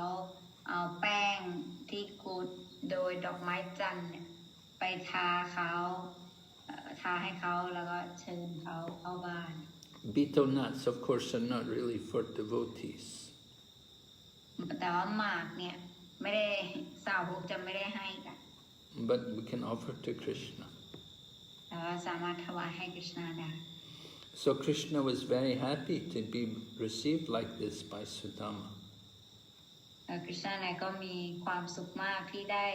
เอาแป้งที่ขูดโดยดอกไม้จันทร์เนี่ยไปทาเขาทาให้เขาแล้วก็เชิญเขาเข้าบ้าน Betel nuts, of course, are not really for devotees. แต่ว่าหมากเนี่ยไม่ได้สาวกจะไม่ได้ให้กัน But we can offer to Krishna. แต่ว่าสามารถถวายให้กฤษณาได้ So Krishna was very happy to be received like this by Sudama. กฤษณาเนี่ยก็มีความสุขมากที่ได้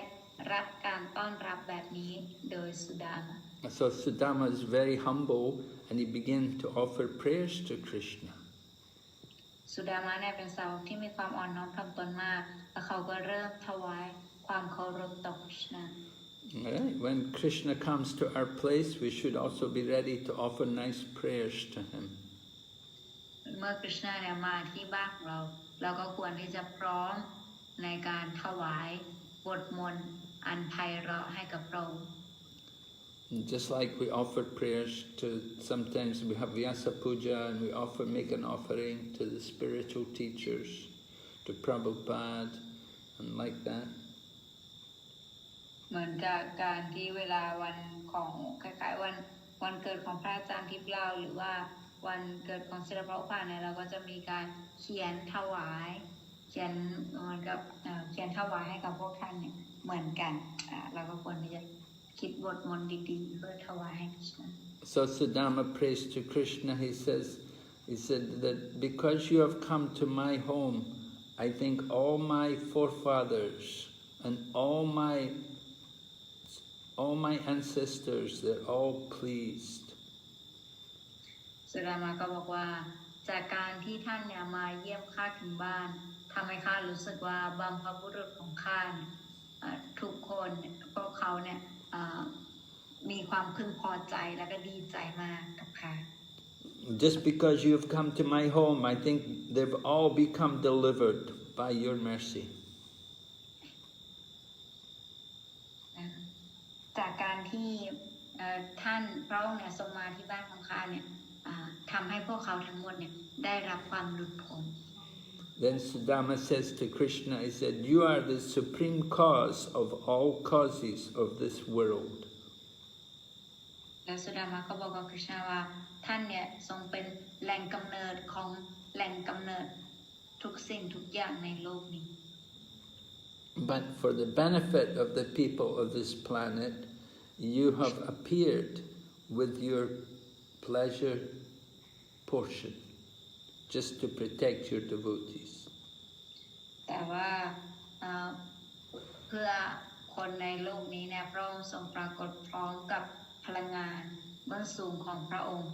รับการต้อนรับแบบนี้โดยสุดามะ So Sudama is very humble and he began to offer prayers to Krishna. สุดามะเนี่ยเป็นสาวกที่มีความอ่อนน้อมถ่อมตนมากแล้วเขาก็เริ่มถวายความเคารพต่อกฤษณา Right. When Krishna comes to our place, we should also be ready to offer nice prayers to him. เมื่อกฤษณาเนี่ยมาที่บ้านเราก็ควรที่จะพร้อมในการถวายบทมนต์อันไพเราะให้กับพระองค์ Just like we offer prayers to, sometimes we have Vyasa Puja and we make an offering to the spiritual teachers, to Prabhupada, and like that. เหมือนกับการที่เวลาวันของคล้ายๆวันเกิดของพระอาจารย์ทิพย์เราหรือว่าวันเกิดของศิลปะอุปาเนี่ยเราก็จะมีการเขียนถวายเขียนเหมือนกับเขียนถวายให้กับพวกท่านเนี่ยเหมือนกันเราก็ควรที่จะคิดบทมนต์ดีๆเพื่อถวายให้กฤษณา So Sudama prays to Krishna. He said that because you have come to my home, I think all my forefathers and all my ancestors, they're all pleased. สุดามาก็บอกว่าจากการที่ท่านเนี่ยมาเยี่ยมข้าถึงบ้านทำให้ข้ารู้สึกว่าบัมพบุรุษของข้าทุกคนพวกเขาเนี่ยมีความพึงพอใจและก็ดีใจมากกับข้า Just because you have come to my home, I think they've all become delivered by your mercy. จากการที่ท่านพระองค์เนี่ยทรงมาที่บ้านของข้าเนี่ยทำให้พวกเขาทั้งหมดเนี่ยได้รับความหลุดพ้น Then Sudama says to Krishna, he said, you are the supreme cause of all causes of this world. แล้วสุดามาก็บอกกับกฤษณาว่าท่านเนี่ยทรงเป็นแหล่งกำเนิดของแหล่งกำเนิดทุกสิ่งทุกอย่างในโลกนี้ But for the benefit of the people of this planet, you have appeared with your pleasure portion, just to protect your devotees. แต่ว่าเพื่อคนในโลกนี้เนี่ยพระองค์ทรงปรากฏพร้อมกับพลังงานเบื้องสูงของพระองค์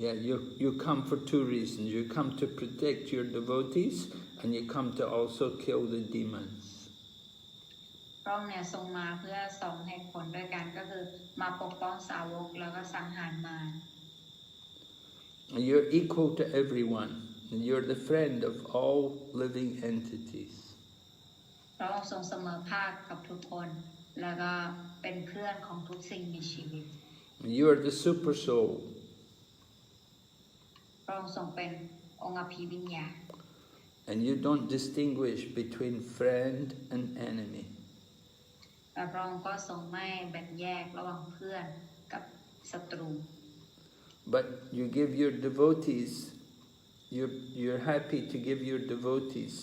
Yeah, you come for two reasons. You come to protect your devotees, and you come to also kill the demons. พระองค์เนี่ยทรงมาเพื่อสองเหตุผลด้วยกันก็คือมาปกป้องสาวกแล้วก็สังหารมาร You're equal to everyone. You're the friend of all living entities. พระองค์ทรงเสมอภาคกับทุกคนแล้วก็เป็นเพื่อนของทุกสิ่งมีชีวิต You are the super soul. พระองค์ทรงเป็นองค์อภิวิญญาณ And you don't distinguish between friend and enemy. และพระองค์ก็ทรงไม่แบ่งแยกระหว่างเพื่อนกับศัตรู But you give your devotees, you're happy to give your devotees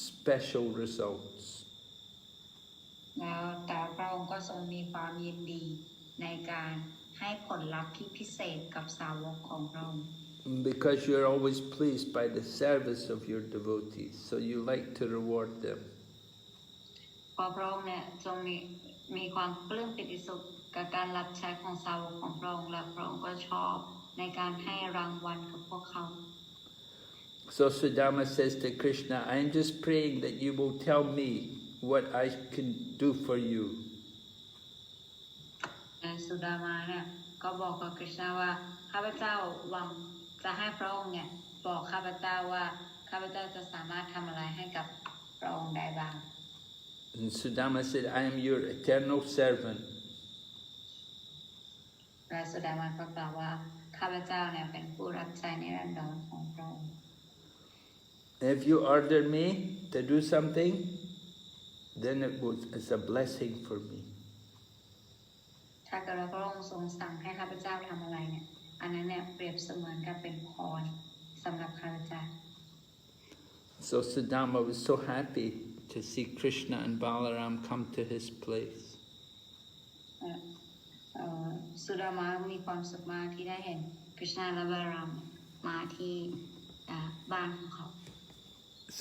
special results. แล้วแต่พระองค์ก็ทรงมีความยินดีในการให้ผลลัพธ์ที่พิเศษกับสาวกของพระองค์ Because you're always pleased by the service of your devotees, so you like to reward them. เพราะพระองค์เนี่ยทรงมีความปลื้มปิติสุขกับการรับใช้ของสาวกของพระองค์และพระองค์ก็ชอบในการให้รางวัลกับพวกเขา So Sudama says to Krishna, I am just praying that you will tell me what I can do for you. สุดามาเนี่ยก็บอกกับกฤษณาว่าข้าพเจ้าหวังจะให้พระองค์เนี่ยบอกข้าพเจ้าว่าข้าพเจ้าจะสามารถทำอะไรให้กับพระองค์ได้บ้าง And Sudama said, I am your eternal servant. และสุดามาก็กล่าวว่าข้าพเจ้าเนี่ยเป็นผู้รับใช้นิรันดรของพระองค์ If you order me to do something, then it's a blessing for me. ถ้าเกิดพระองค์ทรงสั่งให้ข้าพเจ้าทำอะไรเนี่ยอันนั้นเนี่ยเปรียบเสมือนกับเป็นพรสำหรับข้าพเจ้า So Sudama was so happy to see Krishna and Balaram come to his place. สุดามามีความสุขมากที่ได้เห็นกฤษณาและบาลามมาที่บ้านของเขา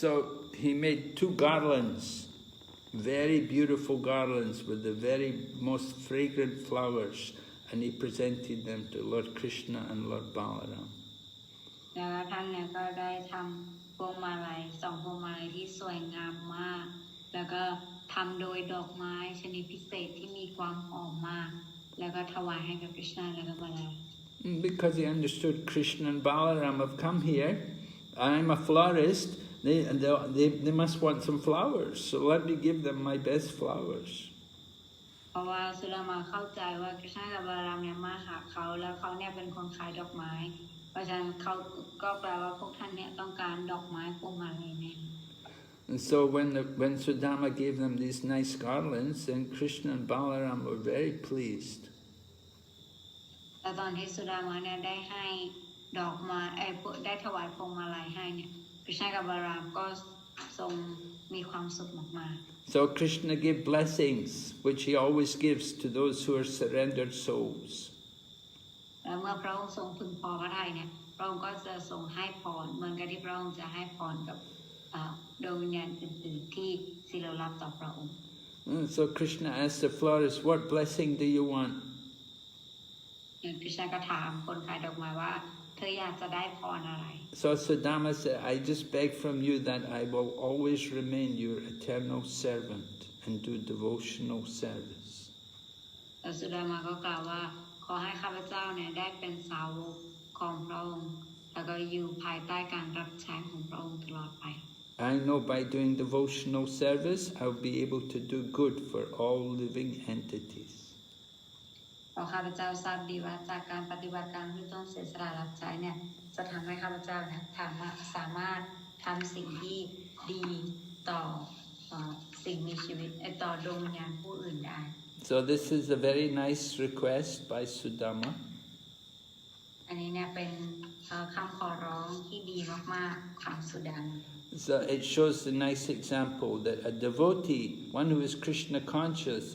So he made 2 garlands, very beautiful garlands with the very most fragrant flowers, and he presented them to Lord Krishna and Lord Balaram. แล้วท่านเนี่ยก็ได้ทำพวงมาลัย2พวงมาลัยที่สวยงามมากแล้วก็ทำโดยดอกไม้ชนิดพิเศษที่มีความหอมมากแล้วก็ถวายให้กับกฤษณาและบาลาม Because he understood Krishna and Balaram have come here. I'm a florist. They must want some flowers. So let me give them my best flowers. เพราะว่าสุดามาเข้าใจว่ากฤษณาและบาลามเนี่ยมาหาเขาแล้วเขาเนี่ยเป็นคนขายดอกไม้เพราะฉะนั้นเขาก็แปลว่าพวกท่านเนี่ยต้องการดอกไม้พวงมาลัยแน่ And so when Sudama gave them these nice garlands, then Krishna and Balaram were very pleased. แต่ตอนที่สุดามาเนี่ยได้ให้ดอกไม้ได้ถวายพวงมาลัยให้เนี่ยกฤษณากับบาลามก็ทรงมีความสุขมาก So Krishna gave blessings, which he always gives to those who are surrendered souls. ๆแล้วเมื่อพระองค์ทรงพึงพอพระทัยเนี่ยพระองค์ก็จะทรงให้พรเหมือนกับที่พระองค์จะให้พรกับดวงวิญญาณอื่นๆที่ศิลลับต่อพระองค์ So Krishna asked the florist, what blessing do you want? กฤษณาก็ถามคนขายดอกไม้ว่าเธออยากจะได้พรอะไร So Sudama said, I just beg from you that I will always remain your eternal servant and do devotional service. แล้วสุดามาก็กล่าวว่าขอให้ข้าพเจ้าเนี่ยได้เป็นสาวกของพระองค์แล้วก็อยู่ภายใต้การรับใช้ของพระองค์ตลอดไป I know by doing devotional service, I'll be able to do good for all living entities. เพราะข้าพเจ้าทราบดีว่าจากการปฏิบัติการที่ต้องเสียสละรับใช้เนี่ยจะทำให้ข้าพเจ้าเนี่ยสามารถทำสิ่งที่ดีต่อสิ่งมีชีวิตต่อดวงวิญญาณผู้อื่นได้ So this is a very nice request by Sudama. อันนี้เนี่ยเป็นคำขอร้องที่ดีมากๆของสุดามา So it shows a nice example that a devotee, one who is Krishna conscious,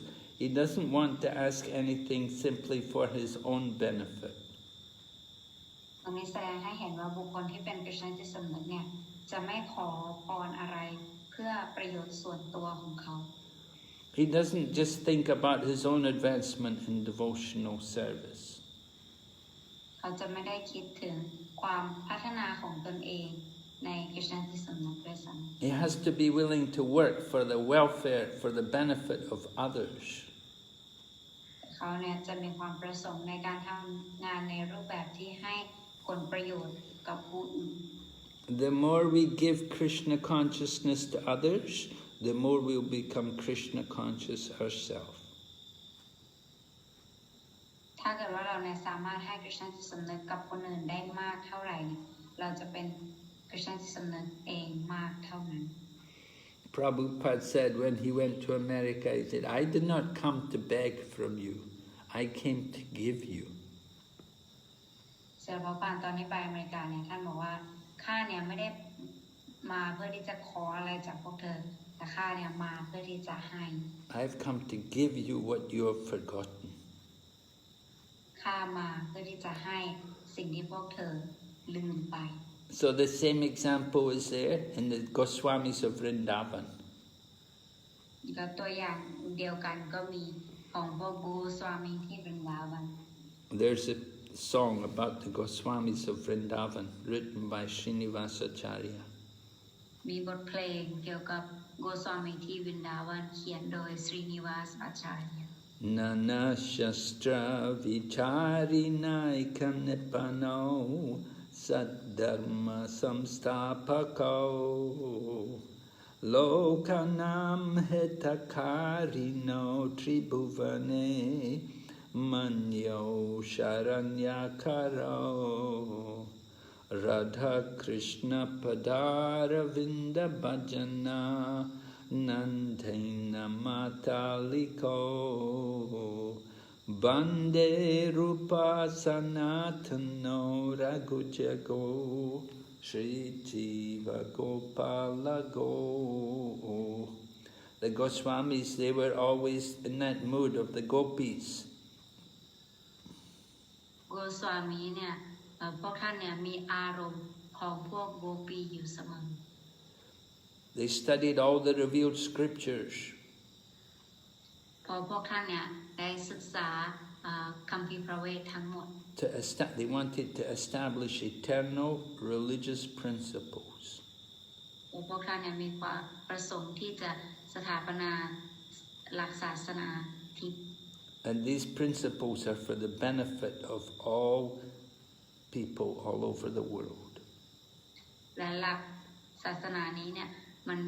he doesn't want to ask anything simply for his own benefit. ตรงนี้แสดงให้เห็นว่าบุคคลที่เป็นกฤษณจิตสำนึกเนี่ยจะไม่ขอพรอะไรเพื่อประโยชน์ส่วนตัวของเขา He doesn't just think about his own advancement in devotional service. เขาจะไม่ได้คิดถึงความพัฒนาของตนเองในกฤษณจิตสำนึกด้วยซ้ำ He has to be willing to work for the welfare, for the benefit of others. เขาเนี่ยจะมีความประสงค์ในการทำงานในรูปแบบที่ให้ผลประโยชน์กับผู้อื่น The more we give Krishna consciousness to others, the more we'll become Krishna conscious ourselves. ถ้าเกิดว่าเราเนี่ยสามารถให้กฤษณจิตสำนึกกับคนอื่นได้มากเท่าไหร่เนี่ยเราจะเป็นกฤษณจิตสำนึกเองมากเท่านั้น Prabhupada said when he went to America, he said, I did not come to beg from you, I came to give you. เสด็จพระปานตอนที่ไปอเมริกาเนี่ยท่านบอกว่าข้าเนี่ยไม่ได้มาเพื่อที่จะขออะไรจากพวกเธอแต่ข้าเนี่ยมาเพื่อที่จะให้ I've come to give you what you have forgotten. ข้ามาเพื่อที่จะให้สิ่งที่พวกเธอลืมไป So the same example is there in the Goswamis of Vrindavan. ก็ตัวอย่างเดียวกันก็มีของพวกบูสวามีที่บรินดาวัน There's a song about the Goswamis of Vrindavan written by Srinivasacharya. มีบทเพลงเกี่ยวกับโกสวามีที่บรินดาวันเขียนโดยสรีนิวาสอาจารย์ Nana Shastra Vicharinai Kanepano Saddharma Samstapako Lokanam Hetakarino Tribhuvane Manyo Sharanyakaro Radha Krishna Padara Vinda Bhajana Nandena Mataliko Bande Rupa Sanatano Raghujago Sri Jiva Gopala Go. The Goswamis, they were always in that mood of the gopis. โกสวามีเนี่ยพวกท่านเนี่ยมีอารมณ์ของพวกโกปีอยู่เสมอ They studied all the revealed scriptures. พอพวกท่านเนี่ยได้ศึกษาคัมภีร์พระเวททั้งหมด They wanted to establish eternal religious principles. พวกท่านเนี่ยมีความประสงค์ที่จะสถาปนาหลักศาสนาทิพย์ And these principles are for the benefit of all people all over the world. และหลักศาสนานี้เนี่ยมัน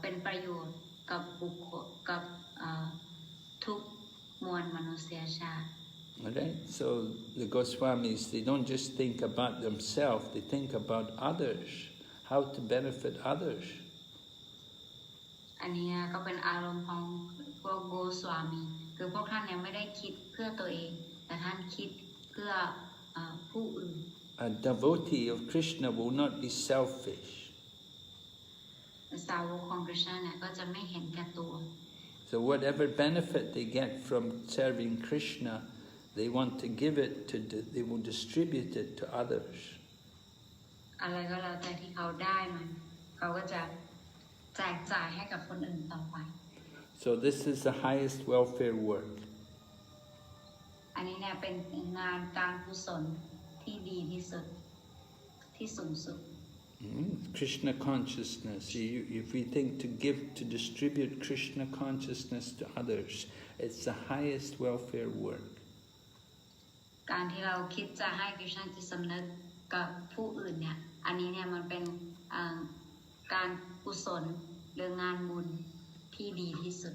เป็นประโยชน์กับบุคคลกับทุกมวลมนุษยชาติ Alright, so the Goswamis, they don't just think about themselves, they think about others, how to benefit others. อันนี้ก็เป็นอารมณ์ของพวกโกสวามีคือพวกท่านเนี่ยไม่ได้คิดเพื่อตัวเองแต่ท่านคิดเพื่อผู้อื่น A devotee of Krishna will not be selfish. สาวกของ Krishna เนี่ยก็จะไม่เห็นแก่ตัว So whatever benefit they get from serving Krishna, they want to give it to, they will distribute it to others. อะไรก็แล้วแต่ที่เขาได้มันเขาก็จะแจกจ่ายให้กับคนอื่นต่อไป So this is the highest welfare work. อันนี้เนี่ยเป็นงานการกุศลที่ดีที่สุดที่สูงสุด Krishna consciousness. If we think to give, to distribute Krishna consciousness to others, it's the highest welfare work. การที่เราคิดจะให้ Krishna จิตสำนึกกับผู้อื่นเนี่ยอันนี้เนี่ยมันเป็นการกุศลหรืองานบุญที่ดีที่สุด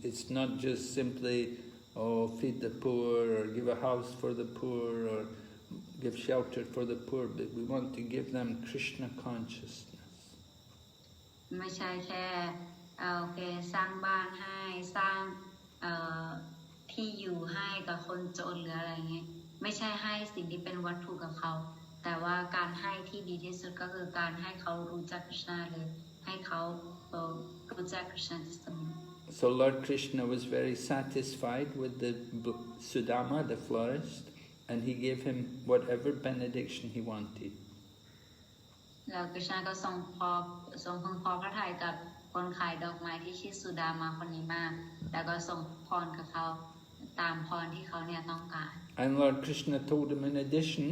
It's not just simply feed the poor or give a house for the poor or give shelter for the poor, but we want to give them Krishna consciousness. ไม่ใช่แค่โอเคสร้างบ้านให้สร้างที่อยู่ให้กับคนจนหรืออะไรเงี้ยไม่ใช่ให้สิ่งที่เป็นวัตถุกับเขาแต่ว่าการให้ที่ดีที่สุดก็คือการให้เขารู้จัก Krishna เลยให้เขารู้จัก Krishna ที่สม So Lord Krishna was very satisfied with the Sudama, the florist, and he gave him whatever benediction he wanted. แล้ว Krishna ก็ทรงพึงพอพระทัยกับคนขายดอกไม้ที่ชื่อสุดามาคนนี้มากแล้วก็ทรงพรกับเขาตามพรที่เขาเนี่ยต้องการ And Lord Krishna told him in addition,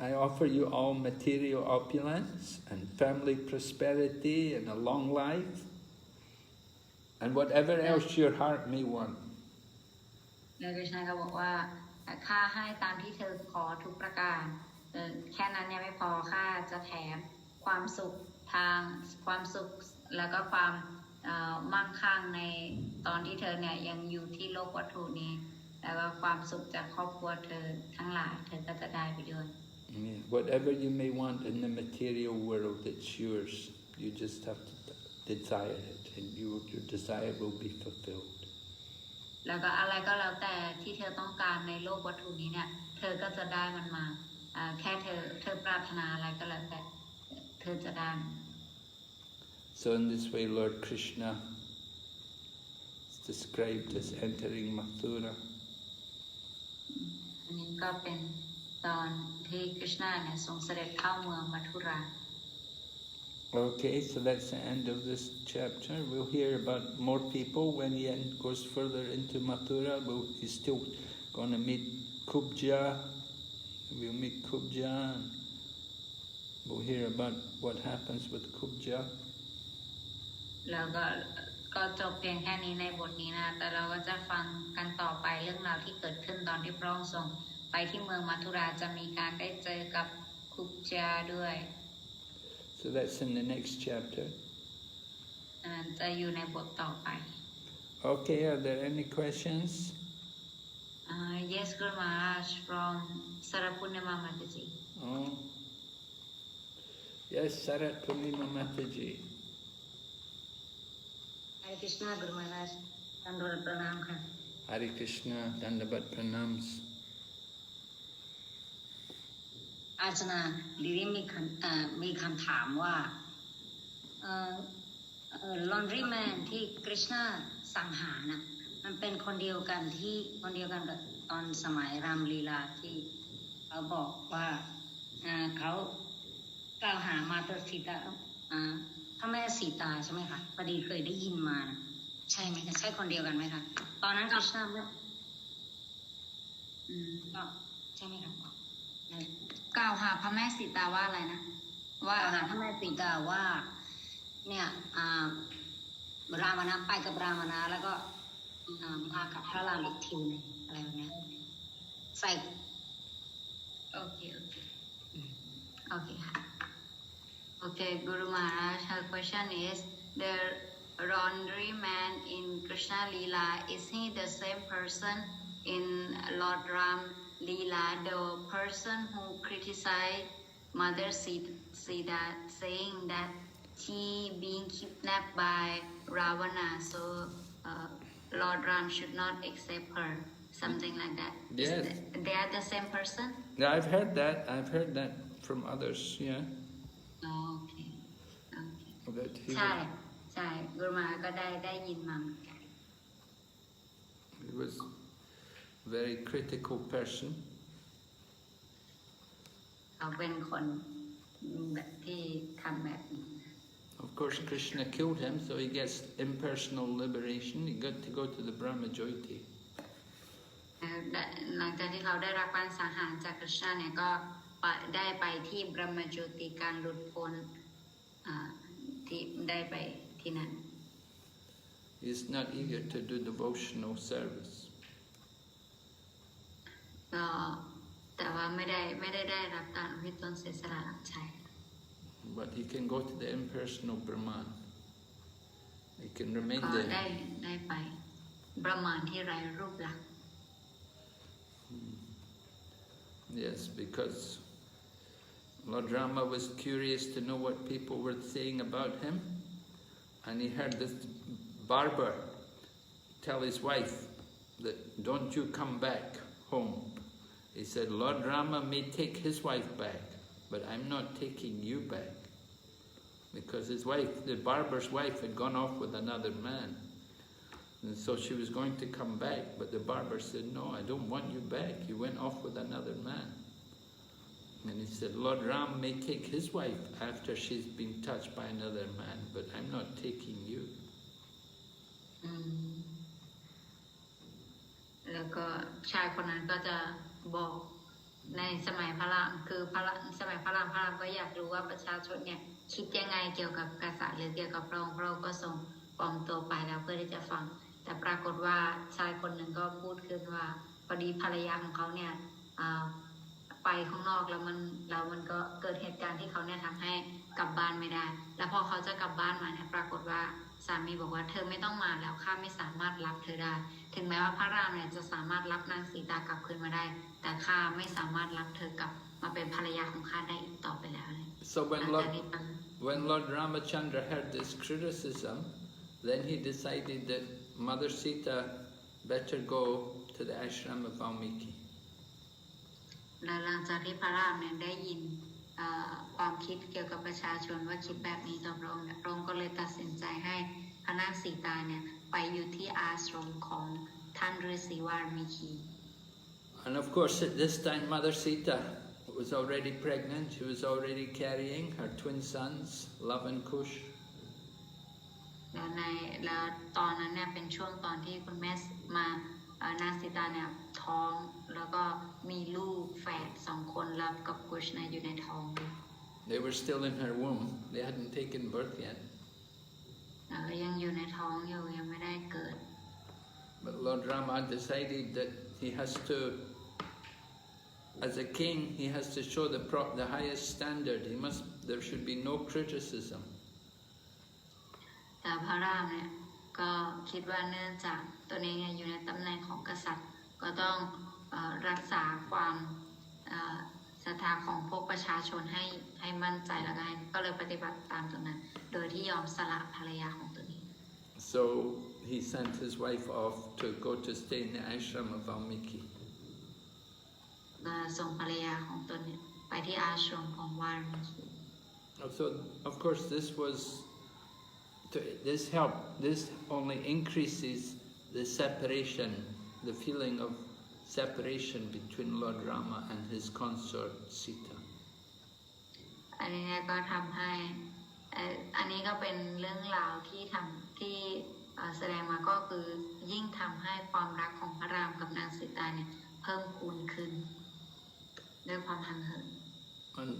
I offer you all material opulence and family prosperity and a long life and whatever else your heart may want. แล้ว Krishna ก็บอกว่าข้าให้ตามที่เธอขอทุกประการแค่นั้นเนี่ยไม่พอข้าจะแถมความสุขทางความสุขแล้วก็ความมั่งคั่งในตอนที่เธอเนี่ยยังอยู่ที่โลกวัตถุนี้แล้วก็ความสุขจากครอบครัวเธอทั้งหลายเธอก็จะได้ไปด้วย Whatever you may want in the material world, it's yours. You just have to desire it, and your desire will be fulfilled. แล้วก็อะไรก็แล้วแต่ที่เธอต้องการในโลกวัตถุนี้เนี่ยเธอก็จะได้มันมาแค่เธอปรารถนาอะไรก็แล้วแต่เธอจะได้ So in this way, Lord Krishna is described as entering Mathura. อันนี้ก็เป็นตอนที่คริชนาเนี่ยทรงเสด็จเข้าเมืองมัทุรา Okay, so that's the end of this chapter. We'll hear about more people when he goes further into Mathura. He's still going to meet Kubja. We'll meet Kubja. And we'll hear about what happens with Kubja. แล้วก็จบเพียงแค่นี้ในบทนี้นะแต่เราก็จะฟังกันต่อไปเรื่องราวที่เกิดขึ้นตอนที่พระองค์ทรงไปที่เมืองมัทุราจะมีการได้เจอกับคุบจาด้วย So that's in the next chapter. จะอยู่ในบทต่อไป Okay, are there any questions? Yes, Guru Maharaj, from Sarapunima Mataji. Oh. Yes, Sarat Purnima Mataji. Hare Krishna, Guru Maharaj. Dandavat pranam kha. Hare Krishna, Dandavat pranams. อาจารย์ดิริมีคำถามว่าlaundry man ที่กฤษณาสังหารน่ะมันเป็นคนเดียวกันกับตอนสมัยรามลีลาที่เขาบอกว่าเขากล่าวหามาตสีตาพระแม่สีตาใช่ไหมคะพอดีเคยได้ยินมานะใช่ไหมคะใช่คนเดียวกันไหมคะตอนนั้นกฤษณาก็ใช่ไหมคะกล่าวหาพระแม่สีตาว่าอะไรนะว่ากล่าวหาพระแม่สีตาว่าเนี่ยรามนะไปกับรามนะแล้วก็มากับพระรามอีกทีนึงอะไรแบบนี้ใส่โอเคค่ะ Okay, Guru Maharaj, her question is, the laundry man in Krishna Leela, is he the same person in Lord Ram Leela, the person who criticized Mother Sita, saying that she being kidnapped by Ravana, so Lord Ram should not accept her, something like that. Yes. They are the same person? Yeah, I've heard that from others, yeah. Oh, okay. That he ใช่กุรุมาก็ได้ยินมาเหมือนกัน he was a very critical person. เขาเป็นคนแบบที่ทำแบบนี้ Of course, Krishna killed him, so he gets impersonal liberation. He got to go to the Brahma Jyoti. หลังจากที่เขาได้รับการสังหารจากกฤษณะเนี่ยก็ได้ไปที่บรมโจติการหลุดพ้นที่ได้ไปที่นั่น He is not eager to do devotional service. ก็แต่ว่าไม่ได้รับการอุทิศตนเสียสละรับใช้ But he can go to the impersonal Brahman. He can remain ก็ there. ได้ไปบรหมานที่ไร้รูปลักษณ์ Yes, because Lord Rama was curious to know what people were saying about him, and he heard this barber tell his wife that, "Don't you come back home." He said, "Lord Rama may take his wife back, but I'm not taking you back." Because his wife, the barber's wife, had gone off with another man. And so she was going to come back, but the barber said, "No, I don't want you back. You went off with another man." And he said, "Lord Ram may take his wife after she's been touched by another man, but I'm not taking you." แล้วก็ชายคนนั้นก็จะบอกในสมัยพระรามคือสมัยพระรามก็อยากรู้ว่าประชาชนเนี่ยคิดยังไงเกี่ยวกับกษัตริย์หรือเกี่ยวกับพระองค์ก็ส่งปลอมตัวไปแล้วเพื่อที่จะฟังแต่ปรากฏว่าชายคนหนึ่งก็พูดขึ้นว่าพอดีภรรยาของเขาเนี่ยไปข้างนอกแล้วมันก็เกิดเหตุการณ์ที่เขาเนี่ยทำให้กลับบ้านไม่ได้แล้วพอเขาจะกลับบ้านมาเนี่ยปรากฏว่าสามีบอกว่าเธอไม่ต้องมาแล้วข้าไม่สามารถรับเธอได้ถึงแม้ว่าพระรามเนี่ยจะสามารถรับนางสีตากลับคืนมาได้แต่ข้าไม่สามารถรับเธอกลับมาเป็นภรรยาของข้าได้อีกต่อไปแล้วเลย So when Lord Ramachandra heard this criticism, then he decided that Mother Sita better go to the ashram of Valmiki. และหลังจากที่พระรามเนี่ยได้ยินความคิดเกี่ยวกับประชาชนว่าคิดแบบนี้ต่อพระองค์พระองค์ก็เลยตัดสินใจให้พระนางสีตาเนี่ยไปอยู่ที่อาสรมของท่านฤาษีวาลมิคี And of course at this time Mother Sita was already pregnant. She was already carrying her twin sons, Lava and Kush. แล้วตอนนั้นเนี่ยเป็นช่วงตอนที่คุณแม่นางสีตาเนี่ยท้องแล้วก็มีลูกแฝด2 คนแล้วกับกุชเนี่ยอยู่ในท้อง They were still in her womb. They hadn't taken birth yet. ยังอยู่ในท้องอยู่ยังไม่ได้เกิด But Lord Rama decided that he has to, as a king, he has to show the highest standard. There should be no criticism. แต่พระรามเนี่ยก็คิดว่าเนื่องจากตัวเองอยู่ในตำแหน่งของกษัตริย์ ก็ต้องรักษาความศรัทธาของพวกประชาชนให้มั่นใจแล้วก็เลยปฏิบัติตามตรงนั้นโดยที่ยอมสละภรรยาของตัวเอง So he sent his wife off to go to stay in the ashram of Valmiki. ส่งภรรยาของตนเนี่ยไปที่อาชรมของวาลมิกิ So of course this only increases the separation, the feeling of separation between Lord Rama and his consort Sita. อันนี้ก็ทำให้อันนี้ก็เป็นเรื่องราวที่แสดงมาก็คือยิ่งทำให้ความรักของพระรามกับนางสีตาเนี่ยเพิ่มพูนขึ้นด้วยความห่างเหิน And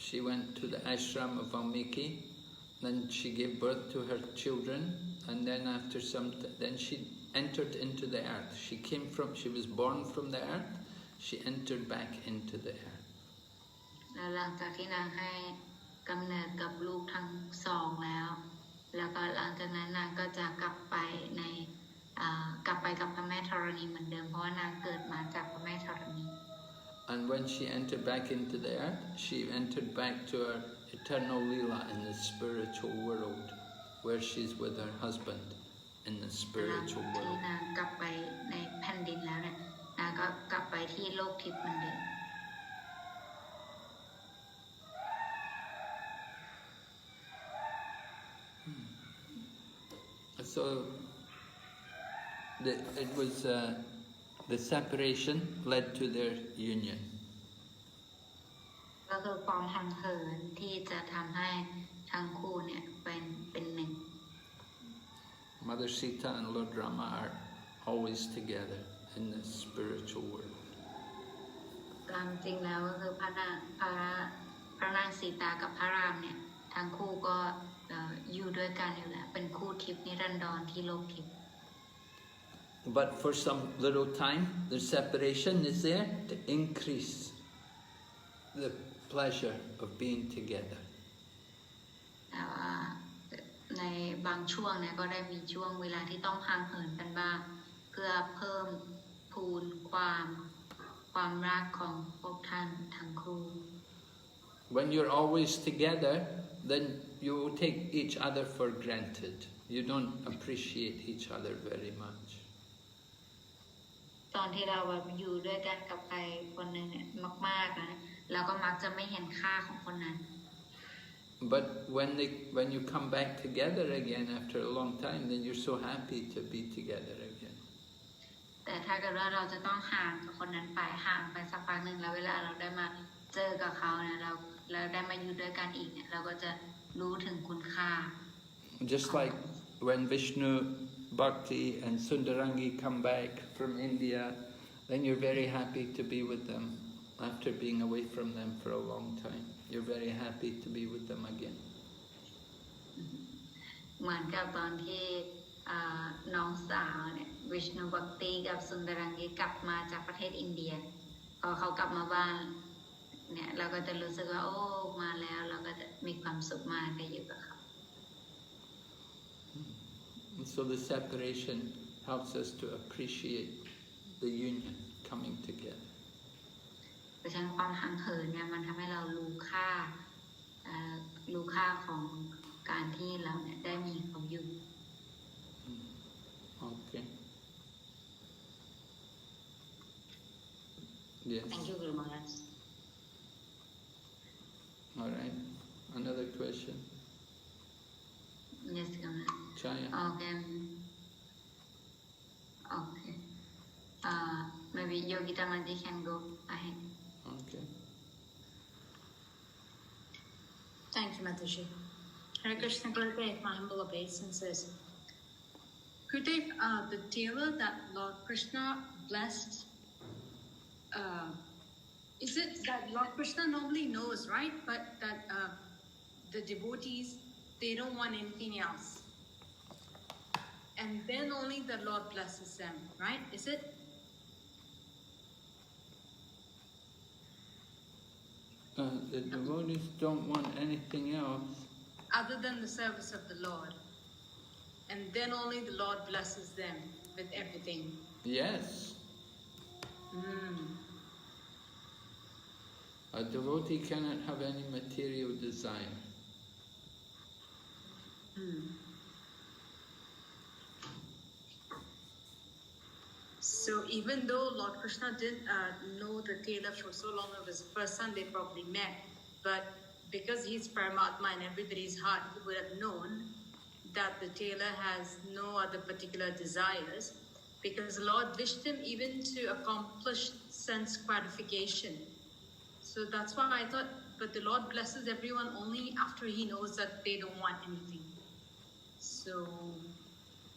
she went to the ashram of Valmiki, then she gave birth to her children, and then after then she entered into the earth. She was born from the earth, she entered back into the earth. แล้วหลังจากที่นางให้กำเนิดกับลูกทั้งสองแล้วก็หลังจากนั้นนางก็จะกลับไปกับพระแม่ธรณีเหมือนเดิมเพราะว่านางเกิดมาจากพระแม่ธรณี And when she entered back into the earth, she entered back to her eternal Leela in the spiritual world, where she's with her husband in the spiritual world. ที่นางกลับไปในแผ่นดินแล้วเนี่ยนางก็กลับไปที่โลกทิพย์เหมือนเดิม So it was the separation led to their union. ก็คือความห่างเหินที่จะทำให้ทั้งคู่เนี่ยเป็นหนึ่ง Mother Sita and Lord Rama are always together in the spiritual world. ตามจริงแล้วก็คือพระนางสีตากับพระรามเนี่ยทั้งคู่ก็อยู่ด้วยกันอยู่แล้วเป็นคู่ทิพย์นิรันดรที่โลกทิพย์ But for some little time, the separation is there to increase the pleasure of being together. แต่ว่าในบางช่วงเนี่ยก็ได้มีช่วงเวลาที่ต้องห่างเหินกันบ้างเพื่อเพิ่มพูนความรักของพวกท่านทั้งคู่ When you're always together, then you take each other for granted. You don't appreciate each other very much. ตอนที่เราแบบอยู่ด้วยกันกับใครคนหนึ่งเนี่ยมากๆนะเราก็มักจะไม่เห็นค่าของคนนั้น But when you come back together again after a long time, then you're so happy to be together again. แต่ถ้าเกิดว่าเราจะต้องห่างกับคนนั้นไปห่างไปสักพักหนึ่งแล้วเวลาเราได้มาเจอกับเขาเนี่ยเราได้มาอยู่ด้วยกันอีกเนี่ยเราก็จะรู้ถึงคุณค่า Just like when Vishnu, Bhakti and Sundarangi come back from India, then you're very happy to be with them after being away from them for a long time. You're very happy to be with them again. เหมือนกับตอนที่น้องสาวเนี่ยวิชณุบักติกับสุนดรังกีกลับมาจากประเทศอินเดียพอเขากลับมาบ้านเนี่ยเราก็จะรู้สึกว่าโอ้มาแล้วเราก็จะมีความสุขมากได้อยู่กับเขา And so the separation helps us to appreciate the union coming together. เพราะฉะนั้นความห่างเหินเนี่ยมันทำให้เรารู้ค่าของการที่เราเนี่ยได้มีเขาอยู่ Okay. Yes. Thank you very much. All right. Another question. Yes, Chaya. Okay. Okay. Maybe Yogita Mati can go ahead. Okay. Thank you, Mataji. Hare Krishna Gurudev, my humble obeisances. Gurudev, the deva that Lord Krishna blessed, is it that Lord Krishna normally knows, right? But that the devotees, they don't want anything else. And then only the Lord blesses them, right? Is it? The devotees don't want anything else. Other than the service of the Lord. And then only the Lord blesses them with everything. Yes. A devotee cannot have any material desire. So even though Lord Krishna didn't know the tailor for so long, it was the first son they probably met, but because he's Paramatma in everybody's heart, he would have known that the tailor has no other particular desires, because the Lord wished him even to accomplish sense gratification. So that's why I thought, but the Lord blesses everyone only after he knows that they don't want anything. So,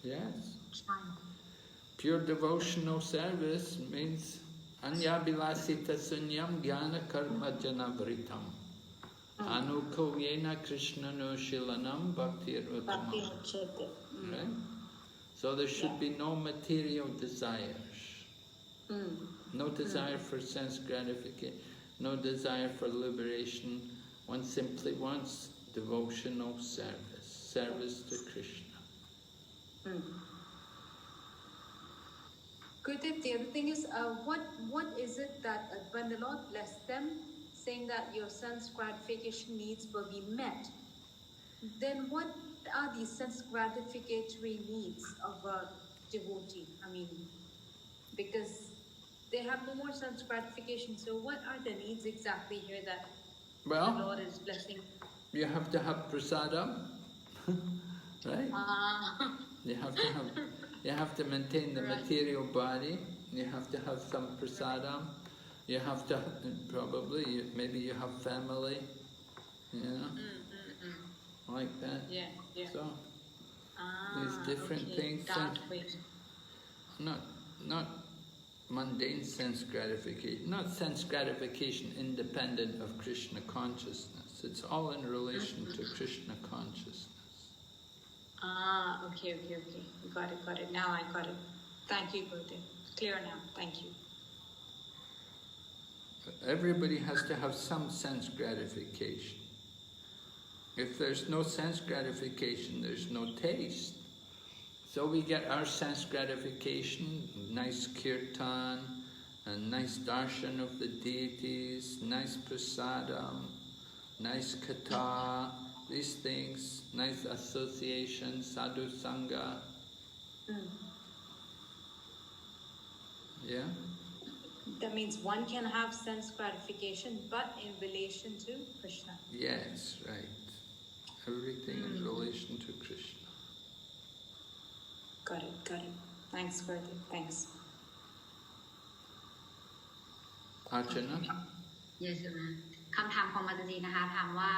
Yes. fine. Pure devotional service means Anyabilasita sunyam jnana karma janavritam. Anukovyena Krishna no shilanam bhaktir uttamam. Right? So there should be no material desires. No desire for sense gratification, no desire for liberation. One simply wants devotional service to Krishna. Gurudev, the other thing is, what is it that when the Lord blessed them, saying that your sense gratification needs will be met, then what are these sense gratificatory needs of a devotee? I mean, because they have no more sense gratification, so what are the needs exactly here that the Lord is blessing? You have to have prasadam, right? You have to maintain the material body. You have to have some prasadam. You have to maybe you have family, like that. Yeah. So these different things. Not mundane sense gratification. Not sense gratification independent of Krishna consciousness. It's all in relation to Krishna consciousness. Okay. Got it. Now I got it. Thank you, Gurudev. Clear now. Thank you. Everybody has to have some sense gratification. If there's no sense gratification, there's no taste. So we get our sense gratification, nice kirtan, a nice darshan of the deities, nice prasadam, nice katha, these things, nice association, sadhu sangha. Yeah? That means one can have sense gratification, but in relation to Krishna. Yes, right. Everything in relation to Krishna. Got it. Thanks, Gurudev. Thanks. Archana? Yes, ma'am. คำถามของมาตจีนะคะถามว่า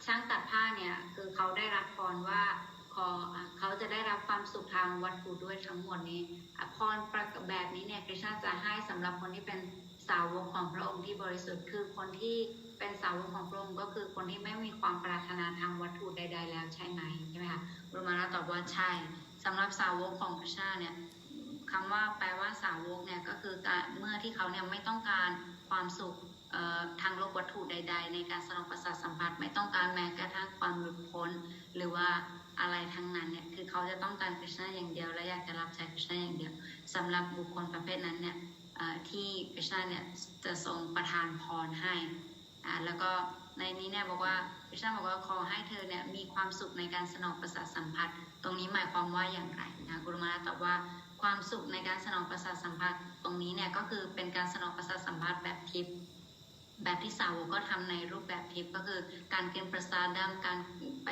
ช่างตัดผ้าเนี่ยคือเขาได้รับพรว่าเขาจะได้รับความสุขทางวัตถุด้วยทั้งหมดนี้พรแบบนี้เนี่ยคริชนาจะให้สำหรับคนที่เป็นสาวกของพระองค์ที่บริสุทธิ์คือคนที่เป็นสาวกของพระองค์ก็คือคนที่ไม่มีความปรารถนาทางวัตถุใดๆแล้วใช่ไหมใช่ไหมคะรุมานะตอบว่าใช่สำหรับสาวกของคริชนาเนี่ยคำว่าแปลว่าสาวกเนี่ยก็คือการเมื่อที่เขาเนี่ยไม่ต้องการความสุขทางโลกวัตถุใดๆในการสนองประสาทสัมผัสไม่ต้องการแม้กระทั่งความหลุดพ้นหรือว่าอะไรทั้งนั้นเนี่ยคือเขาจะต้องการคริชนาอย่างเดียวและอยากจะรับใช้คริชนาอย่างเดียวสำหรับบุคคลประเภทนั้นเนี่ยที่คริชนาเนี่ยจะทรงประทานพรให้แล้วก็ในนี้เนี่ยบอกว่าคริชนาบอกว่าขอให้เธอเนี่ยมีความสุขในการสนองประสาทสัมผัสตรงนี้หมายความว่าอย่างไรนะกุลมาตอบว่าความสุขในการสนองประสาทสัมผัสตรงนี้เนี่ยก็คือเป็นการสนองประสาทสัมผัสแบบทิพย์แบบที่สาวกก็ทำในรูปแบบทิพย์ก็คือการกินประสาดการไป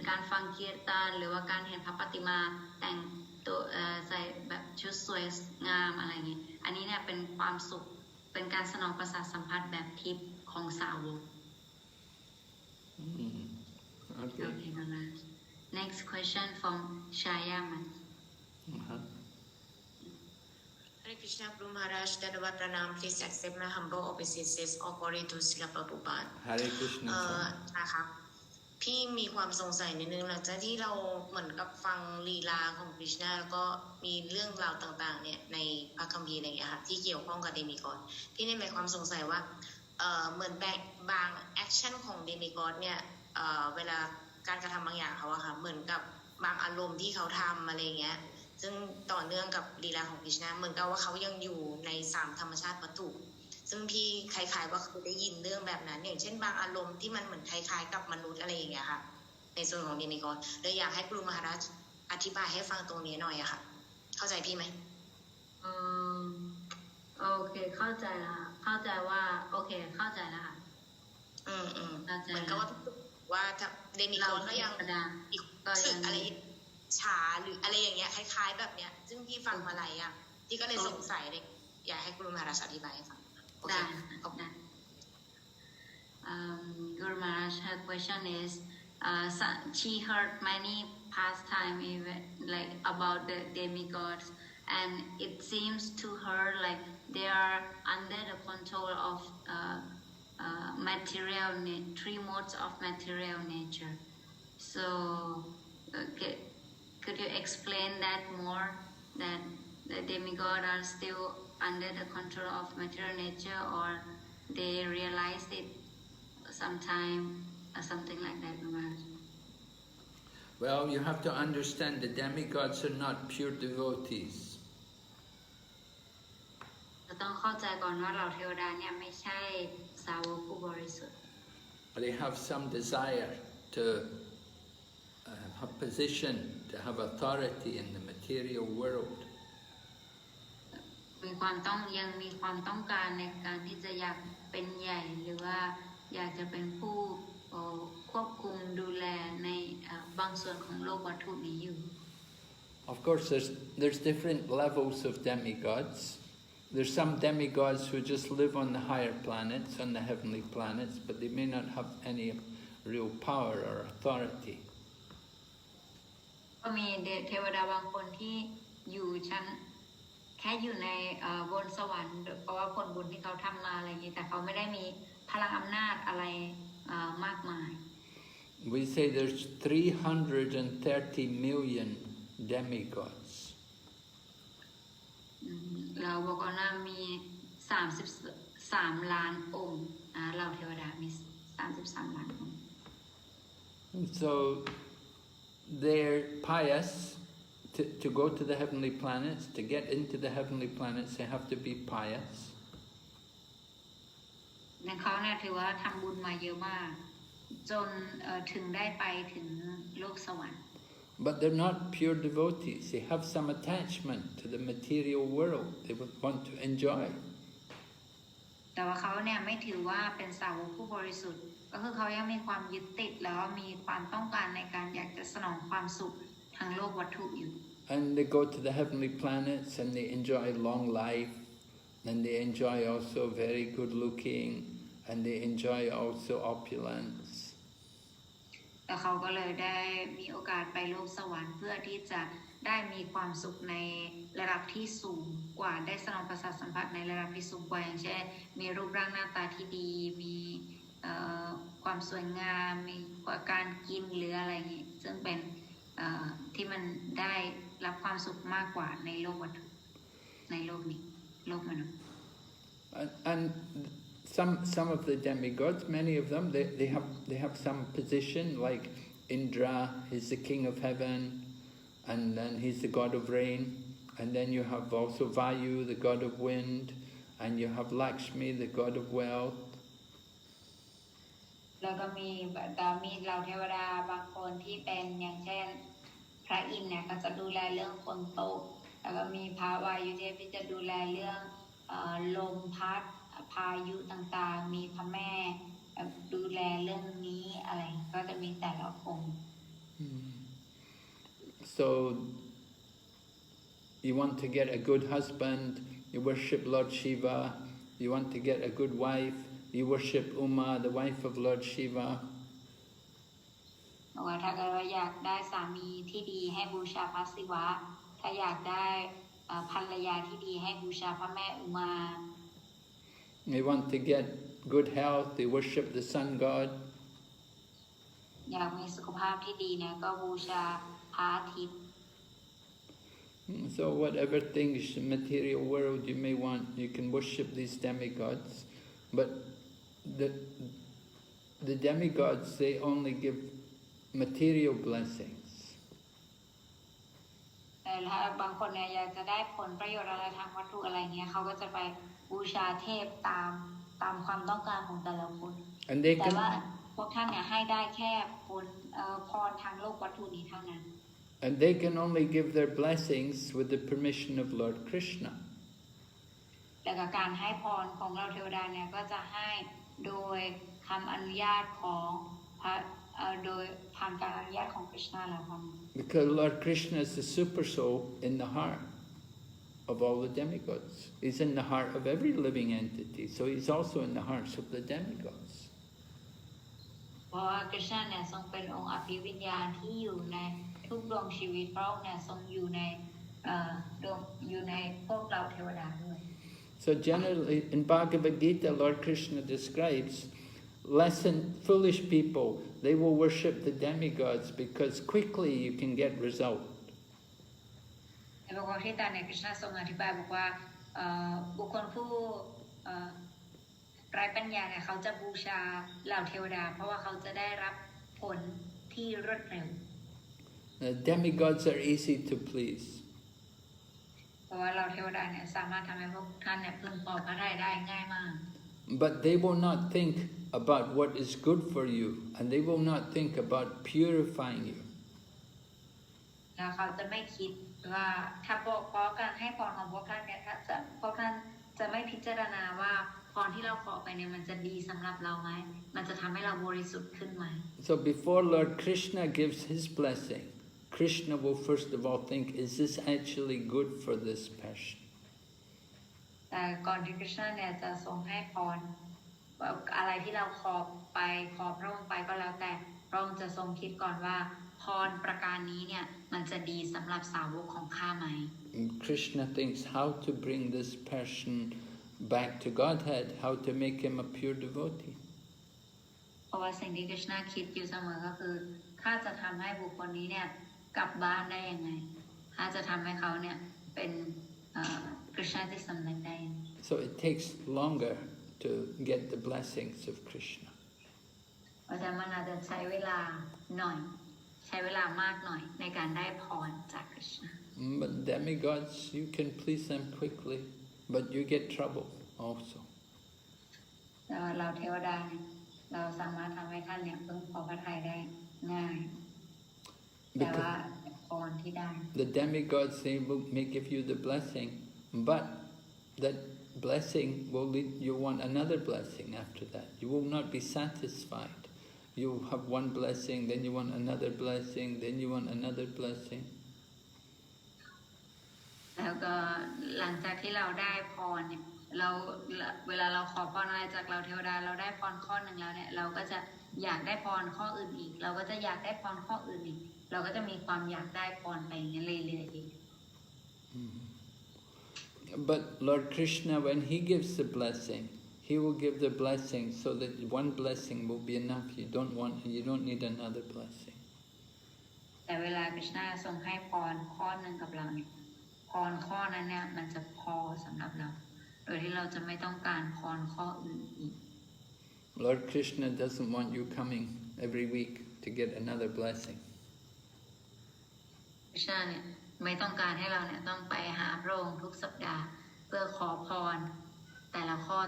การฟังเกียรตานหรือว่าการเห็นพระปฏิมาแต่งตัวใส่แบบชุดสวยงามอะไรอย่างนี้อันนี้เนี่ยเป็นความสุขเป็นการสนองประสาทสัมผัสแบบทิพย์ของสาวก Okay. Next question from Shayaman. Hare Krishna, Guru Maharaj, Dandavat Pranam. Please accept my humble obeisances of glory to Srila Prabhupada. Hare Krishna. นะคะพี่มีความสงสัยนิดนึงหลังจากที่เราเหมือนกับฟังลีลาของคริชนาแล้วก็มีเรื่องราวต่างๆเนี่ยในพระคัมภีร์อะไรอย่างเงี้ยค่ะที่เกี่ยวข้องกับเดมิกอดพี่ได้มีความสงสัยว่าเหมือนบางแอคชั่นของเดมิกอดเนี่ยเวลาการกระทำบางอย่างเขาอะค่ะเหมือนกับบางอารมณ์ที่เขาทำอะไรเงี้ย ซึ่งต่อเนื่องกับลีลาของกฤษณะเหมือนกับว่าเขายังอยู่ใน3ธรรมชาติวัตถุซึ่งพี่คล้ายๆว่าเคยได้ยินเรื่องแบบนั้นอย่างเช่นบางอารมณ์ที่มันเหมือนคล้ายๆกับมนุษย์อะไรอย่างเงี้ยค่ะในส่วนของเดมิกอดเลยอยากให้ครูมหาราชอธิบายให้ฟังตรงนี้หน่อยอะค่ะเข้าใจพี่ไหมโอเคเข้าใจแล้วค่ะเข้าใจว่าโอเคเข้าใจแล้วค่ะเหมือนกับว่าเดมิกอดก็ยังอีกสึกอะไรฉาหรืออะไรอย่างเงี้ยคล้ายๆแบบเนี้ยซึ่งพี่ฟังมาหลายอย่างพี่ก็เลยสงสัยเลยอยากให้ครูมหาราชอธิบายให้ฟังโอเคGuru Maharaj, her question is, she heard many pastime even like about the demigods, and it seems to her like they are under the control of three modes of material nature. So, could you explain that more? That the demigods are still under the control of material nature, or they realized it sometime or something like that, Maharaj? Well, you have to understand the demigods are not pure devotees. They have some desire to have position, to have authority in the material world. ยังมีความต้องการในการที่จะอยากเป็นใหญ่หรือว่าอยากจะเป็นผู้ควบคุมดูแลในบางส่วนของโลกวัตถุนี้อยู่ Of course, there's different levels of demigods. There's some demigods who just live on the higher planets, on the heavenly planets, but they may not have any real power or authority. ก็มีเทวดาบางคนที่อยู่ชั้นแค่อยู่ในบนสวรรค์เพราะว่าผลบุญที่เขาทำมาอะไรอย่างนี้แต่เขาไม่ได้มีพลังอำนาจอะไรมากมาย We say there's 330 million demigods. เราบอกว่ามี33ล้านองค์เหล่าเทวดามี33ล้านองค์ So they're pious. To go to the heavenly planets, to get into the heavenly planets, they have to be pious. เขาเนี่ยถือว่าทำบุญมาเยอะมากจนถึงได้ไปถึงโลกสวรรค์ But they're not pure devotees. They have some attachment to the material world. They would want to enjoy. แต่ว่าเขาเนี่ยไม่ถือว่าเป็นสาวกผู้บริสุทธิ์ก็คือเขายังมีความยึดติดแล้วมีความต้องการในการอยากจะสนองความสุขทางโลกวัตถุอยู่ And they go to the heavenly planets and they enjoy long life, and they enjoy also very good looking, and they enjoy also opulence. แต่เขาก็เลยได้มีโอกาสไปโลกสวรรค์เพื่อที่จะได้มีความสุขในระดับที่สูงกว่าได้สนองประสาทสัมผัสในระดับที่สูงกว่าอย่างเช่นมีรูปร่างหน้าตาที่ดีมีความสวยงามมีการกินหรืออะไรอย่างนี้ซึ่งเป็นที่มันได้รับความสุขมากกว่าในโลกวัตถุในโลกนี้โลกมนุษย์ And some of the demigods, many of them, they have some position, like Indra is the king of heaven, and then he's the god of rain, and then you have also Vayu, the god of wind, and you have Lakshmi, the god of wealth. แล้วก็มีเหล่าเทวดาบางคนที่เป็นอย่างเช่นพระอินทร์เนี่ยก็จะดูแลเรื่องฝนตกแล้วก็มีพระวายุเทพที่จะดูแลเรื่องลมพัดพายุต่างๆมีพระแม่ดูแลเรื่องนี้อะไรก็จะมีแต่ละองค์ So you want to get a good husband, you worship Lord Shiva. You want to get a good wife, you worship Uma, the wife of Lord Shiva. ว่าถ้าเกิดว่าอยากได้สามีที่ดีให้บูชาพระศิวะถ้าอยากได้ภรรยาที่ดีให้บูชาพระแม่อุมา They want to get good health, they worship the sun god. อยากมีสุขภาพที่ดีเนี่ยก็บูชาพระอาทิตย์ So whatever things in the material world you may want, you can worship these demigods. But the demigods, they only give material blessings. แ แล้วบางคนเนี่ยอยากจะได้ผลประโยชน์อะไรทางวัตถุอะไรเงี้ยเขาก็จะไปบูชาเทพตามความต้องการของแต่ละคน แต่ว่าพวกท่านเนี่ยให้ได้แค่ผลพรทางโลกวัตถุนี้เท่านั้น And they can only give their blessings with the permission of Lord Krishna. แต่กับการให้พรของเราเทวดาเนี่ยก็จะให้โดยคำอนุญาตของพระโดยผ่านการอนุญาตของคริชนาแล้วครับ Because Lord Krishna is the super soul in the heart of all the demigods. He's in the heart of every living entity, so he's also in the hearts of the demigods. เพราะว่าคริชนาเนี่ยทรงเป็นองค์อภิวิญญาณที่อยู่ในทุกดวงชีวิตพระองค์เนี่ยทรงอยู่ในพวกเราเทวดาด้วย So generally, in Bhagavad Gita, Lord Krishna describes foolish people, they will worship the demigods because quickly you can get result. ในบทความที่ตาในคริชนาทรงอธิบายบอกว่าบุคคลผู้ไร้ปัญญาเนี่ยเขาจะบูชาเหล่าเทวดาเพราะว่าเขาจะได้รับผลที่รวดเร็ว Demigods are easy to please. เพราะว่าเหล่าเทวดาเนี่ยสามารถทำให้พวกท่านเนี่ยพึงพอพระทัยได้ง่ายมาก But they will not think about what is good for you, and they will not think about purifying you. แล้วเขาจะไม่คิดว่าถ้าเพราะการให้พรของพวกท่านเนี่ยพวกท่านจะไม่พิจารณาว่าพรที่เราขอไปเนี่ยมันจะดีสำหรับเราไหมมันจะทำให้เราบริสุทธิ์ขึ้นไหม So before Lord Krishna gives his blessing, Krishna will first of all think, is this actually good for this person? แต่ก่อนที่คริชนาเนี่ยจะทรงให้พรอะไรที่เราขอพระองค์ไปก็แล้วแต่พระองค์จะทรงคิดก่อนว่าพรประการนี้เนี่ยมันจะดีสำหรับสาวกของข้าไหม And Krishna thinks how to bring this person back to Godhead, how to make him a pure devotee. เพราะว่าสิ่งที่คริชนาคิดอยู่เสมอก็คือถ้าจะทำให้บุคคลนี้เนี่ยกลับบ้านได้ยังไงถ้าจะทำให้เขาเนี่ยเป็นคริชนาที่สำเร็จได้ So it takes longer to get the blessings of Krishna. เพราะฉะนั้นมันอาจจะใช้เวลาหน่อยใช้เวลามากหน่อยในการได้พรจากคริชนา But demigods, you can please them quickly, but you get trouble also. แต่ว่าเราเทวดาเนี่ยเราสามารถทำให้ท่านเนี่ยพึงพอพระทัยได้ง่ายแต่ว่าพรที่ได้ The demigods, they may give you the blessing, but that blessing will lead you want another blessing after that. You will not be satisfied. You have one blessing, then you want another blessing, then you want another blessing. แล้วก็หลังจากที่เราได้พรเนี่ยเวลาเราขอพรอะไรจากเราเทวดาเราได้พรข้อหนึ่งแล้วเนี่ยเราก็จะอยากได้พรข้ออื่นอีกเราก็จะอยากได้พรข้ออื่นอีกเราก็จะมีความอยากได้พรไปอย่างนี้เรื่อยๆอีก But Lord Krishna, when he gives the blessing, he will give the blessing so that one blessing will be enough. You don't need another blessing. แต่เวลาคริชนาทรงให้พรข้อหนึ่งกับเราเนี่ยพรข้อนั้นเนี่ยมันจะพอสำหรับเราโดยที่เราจะไม่ต้องการพรข้ออื่นอีก Lord Krishna doesn't want you coming every week to get another blessing. คริชนาเนี่ยไม่ต้องการให้เราเนี่ยต้องไปหาพระองค์ทุกสัปดาห์เพื่อขอพรแต่ละข้อ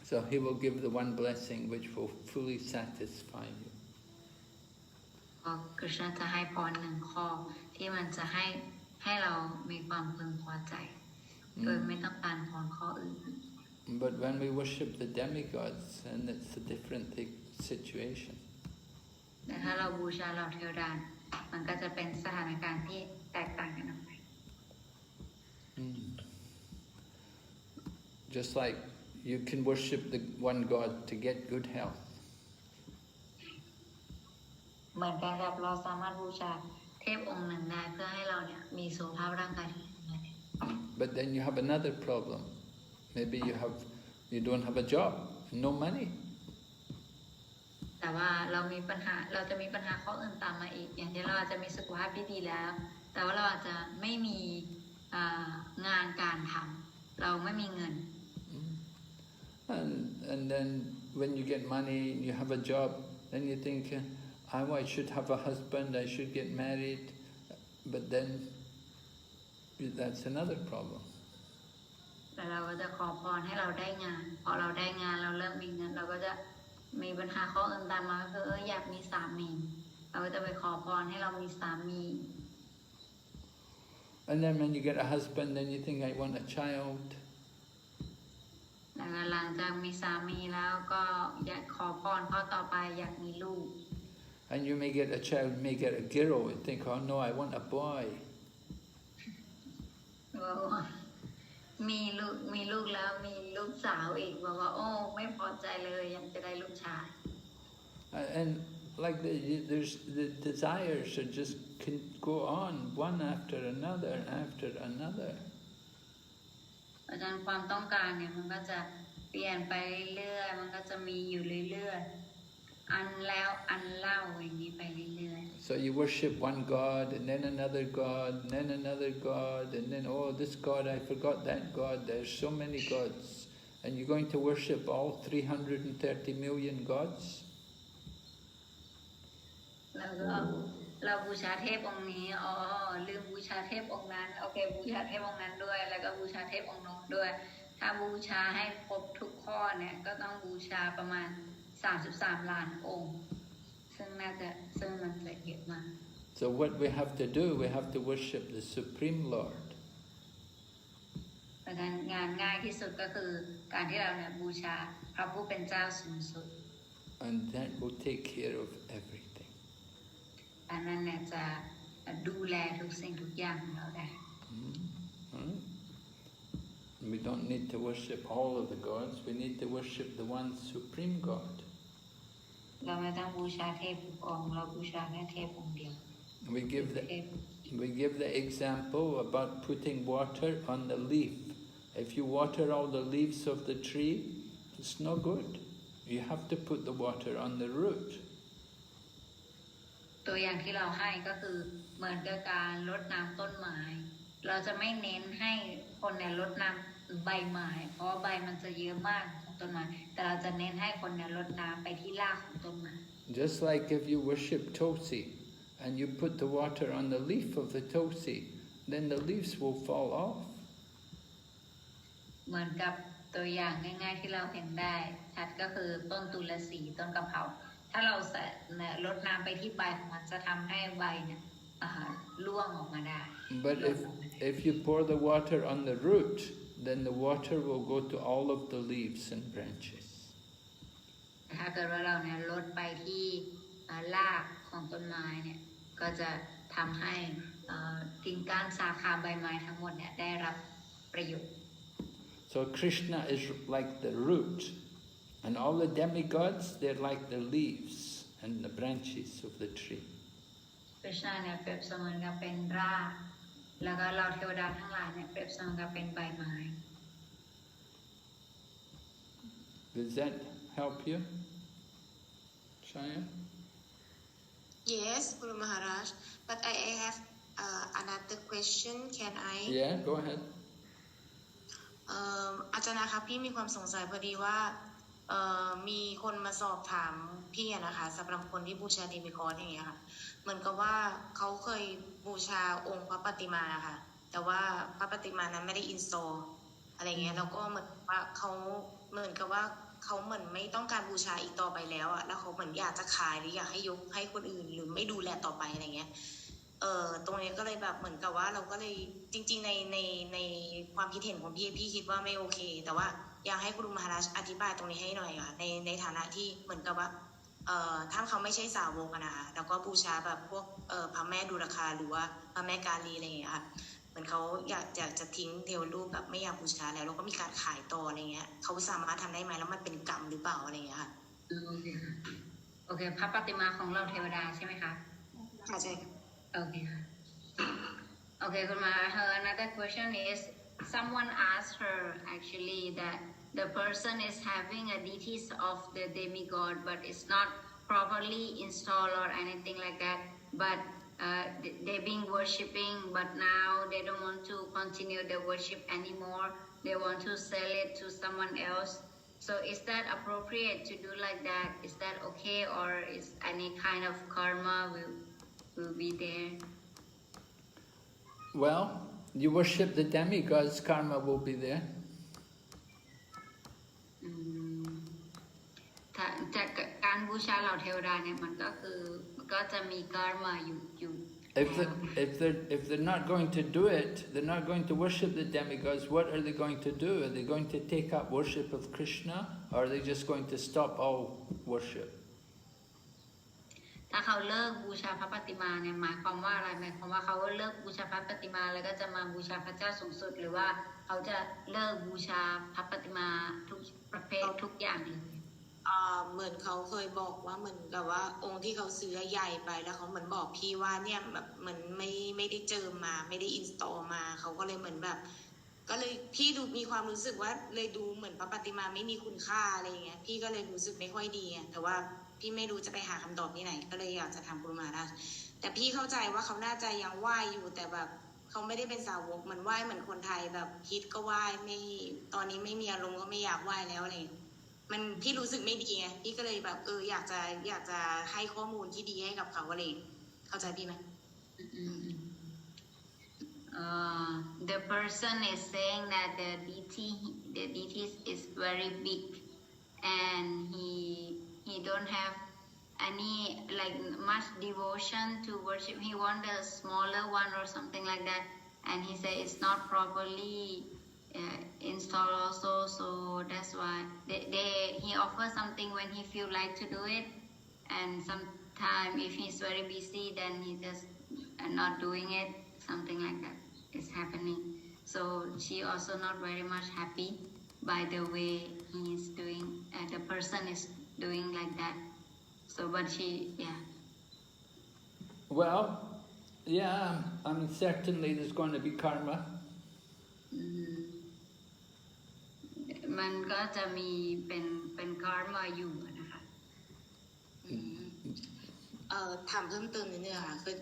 So he will give the one blessing which will fully satisfy you. คริชนาจะให้พรหนึ่งข้อที่มันจะให้เรามีความพึงพอใจโดยไม่ต้องการพรข้ออื่น But when we worship the demigods, and it's a different situation. แต่ถ้าเราบูชาเหล่าเทวดามันก็จะเป็นสถานการณ์ที่แตกต่างกันออกไป Just like you can worship the one God to get good health. เหมือนกันกับเราสามารถบูชาเทพองค์หนึ่งได้เพื่อให้เราเนี่ยมีสุขภาพร่างกายที่แข็งแรง But then you have another problem. Maybe you don't have a job, no money. แต่ว่าเราจะมีปัญหาข้ออื่นตามมาอีกอย่างที่เราอาจจะมีสุขภาพที่ดีแล้วแต่ว่าเราอาจจะไม่มีงานการทำเราไม่มีเงิน And then when you get money, you have a job, then you think, I should have a husband, I should get married. but then that's another problem. แต่เราก็จะขอพรให้เราได้งานพอเราได้งานเราเริ่มมีเงินเราก็จะมีปัญหาข้ออื่นตามมาก็คืออยากมีสามีเราก็จะไปขอพรให้เรามีสามี And then when you get a husband, then you think, I want a child. แล้วหลังจากมีสามีแล้วก็อยากขอพรข้อต่อไปอยากมีลูก And you may get a child, may get a girl, and think, oh no, I want a boy. มีลูกแล้วมีลูกสาวอีกบอกว่าโอ้ไม่พอใจเลยอยากจะได้ลูกชาย And like the desires are just can go on one after another, after another. อาจารย์ความต้องการเนี่ยมันก็จะเปลี่ยนไปเรื่อยๆมันก็จะมีอยู่เรื่อยๆอันแล้วอันเล่าอย่างนี้ไปเรื่อยๆ So you worship one God, and then another God, and then another God, and then, oh, this God, I forgot that God. There's so many gods. And you're going to worship all 330 million gods? แล้วก็เราบูชาเทพองค์นี้อ๋อลืมบูชาเทพองค์นั้นโอเคบูชาเทพองค์นั้นด้วยแล้วก็บูชาเทพองค์นู้นด้วยถ้าบูชาให้ครบทุกข้อเนี่ยก็ต้องบูชาประมาณ33 ล้านองค์ซึ่งมันจะเยอะมาก So what we have to do, we have to worship the Supreme Lord. แต่งานง่ายที่สุดก็คือการที่เราเนี่ยบูชาพระผู้เป็นเจ้าสูงสุด And that will take care of everything. อันนั้นเนี่ยจะดูแลทุกสิ่งทุกอย่างของเราได้ We don't need to worship all of the gods, we need to worship the one Supreme God. เราไม่ต้องบูชาเทพทุกองค์เราบูชาแค่เทพองค์เดียว We give the example about putting water on the leaf. If you water all the leaves of the tree, it's no good. You have to put the water on the root. ตัวอย่างที่เราให้ก็คือเหมือนกับการรดน้ำต้นไม้เราจะไม่เน้นให้คนเนี่ยรดน้ำใบไม้เพราะว่าใบมันจะเยอะมากของต้นไม้แต่เราจะเน้นให้คนเนี่ยรดน้ำไปที่รากของต้นไม้ Just like if you worship Tulsi and you put the water on the leaf of the Tulsi, then the leaves will fall off. เหมือนกับตัวอย่างง่ายๆที่เราเห็นได้ชัดก็คือต้นตุลสีต้นกะเพราถ้าเรารดน้ำไปที่ใบของมันจะทำให้ใบเนี่ยร่วงออกมาได้ But if you pour the water on the root, then the water will go to all of the leaves and branches. ถ้าเกิดว่าเราเนี่ยรดไปที่รากของต้นไม้เนี่ยก็จะทำให้กิ่งก้านสาขาใบไม้ทั้งหมดเนี่ยได้รับประโยชน์ So Krishna is like the root, and all the demigods, they're like the leaves and the branches of the tree. คริชนาเนี่ยเปรียบเสมือนกับเป็นรากแล้วก็เราเทวดาทั้งหลายเนี่ยเปรียบเสมือนกับเป็นใบไม้ Does that help you, Shaya? Yes, Guru Maharaj. But I have another question. Can I? Yeah, go ahead. อาจารย์นะคะพี่มีความสงสัยพอดีว่ามีคนมาสอบถามพี่นะคะสำหรับคนที่บูชาเดมิกอสอย่างเงี้ยค่ะเหมือนกับว่าเขาเคยบูชาองค์พระปฏิมานะคะแต่ว่าพระปฏิมานั้นไม่ได้อินสตอลอะไรเงี้ยแล้วก็เหมือนว่าเขาเหมือนกับว่าเขาเหมือนไม่ต้องการบูชาอีกต่อไปแล้วอ่ะแล้วเขาเหมือนอยากจะขายหรืออยากให้ยกให้คนอื่นหรือไม่ดูแลต่อไปอะไรเงี้ยตรงนี้ก็เลยแบบเหมือนกับว่าเราก็เลยจริงๆในความคิดเห็นของพี่คิดว่าไม่โอเคแต่ว่าอยากให้ครูมหาราชอธิบายตรงนี้ให้หน่อยค่ะในฐานะที่เหมือนกับว่าท่านเขาไม่ใช่สาวกนะคะแล้วก็บูชาแบบพวกพระแม่ดุรคาหรือว่าพระแม่กาลีอะไรอย่างเงี้ยค่ะเหมือนเขาอยากจะทิ้งเทวรูปแบบไม่อยากบูชาแล้วก็มีการขายต่ออะไรเงี้ยเขาสามารถทำได้ไหมแล้วมันเป็นกรรมหรือเปล่าอะไรเงี้ยค่ะโอเคพระปฏิมาของเราเทวดาใช่ไหมคะใช่Okay. Okay, Kurma, her another question is, someone asked her actually that the person is having a deities of the demigod, but it's not properly installed or anything like that, but they've been worshipping, but now they don't want to continue the worship anymore. They want to sell it to someone else. So is that appropriate to do like that? Is that okay, or is any kind of karma will be there? Well, you worship the demigods, karma will be there. อืมถ้าจากการบูชาเหล่าเทวดาเนี่ยมันก็คือก็จะมีการมาอยู่ If they're not going to do it, they're not going to worship the demigods, what are they going to do? Are they going to take up worship of Krishna, or are they just going to stop all worship? ถ้าเขาเลิกบูชาพระปฏิมาเนี่ยหมายความว่าอะไรหมายความว่าเขาเลิกบูชาพระปฏิมาแล้วก็จะมาบูชาพระเจ้าสูงสุดหรือว่าเขาจะเลิกบูชาพระปฏิมาทุกประเภททุกอย่างเลยเหมือนเขาเคยบอกว่าเหมือนกับว่าองค์ที่เขาซื้อใหญ่ไปแล้วเขาเหมือนบอกพี่ว่าเนี่ยแบบเหมือนไม่ได้เจิมมาไม่ได้อินสตอลมาเขาก็เลยเหมือนแบบก็เลยพี่ดูมีความรู้สึกว่าเลยดูเหมือนพระปฏิมาไม่มีคุณค่าอะไรอย่างเงี้ยพี่ก็เลยรู้สึกไม่ค่อยดีแต่ว่าพี่ไม่รู้จะไปหาคำตอบที่ไหนก็เลยอยากจะทำบุญมาได้แต่พี่เข้าใจว่าเขาน่าจะยังไหว้อยู่แต่แบบเขาไม่ได้เป็นสาวกเหมือนไหว้เหมือนคนไทยแบบฮิตก็ไหว้ไม่ตอนนี้ไม่มีอารมณ์ก็ไม่อยากไหว้แล้วอะไรมันพี่รู้สึกไม่ดีไงพี่ก็เลยแบบอยากจะให้ข้อมูลที่ดีให้กับเขาอะไรเข้าใจพี่ไหมThe person is saying that the deity is very big and he don't have any like much devotion to worship. He want a smaller one or something like that, and he said it's not properly installed also. So that's why he offers something when he feel like to do it, and sometime if he's very busy, then he just not doing it. Something like that is happening. So she also not very much happy by the way he is doing. The person is doing like that. So, but yeah. Well, yeah, I mean, certainly there's going to be karma. มันก็จะมีเป็นkarmaอยู่นะคะถามเพิ่มเติมนิดนึงค่ะคือ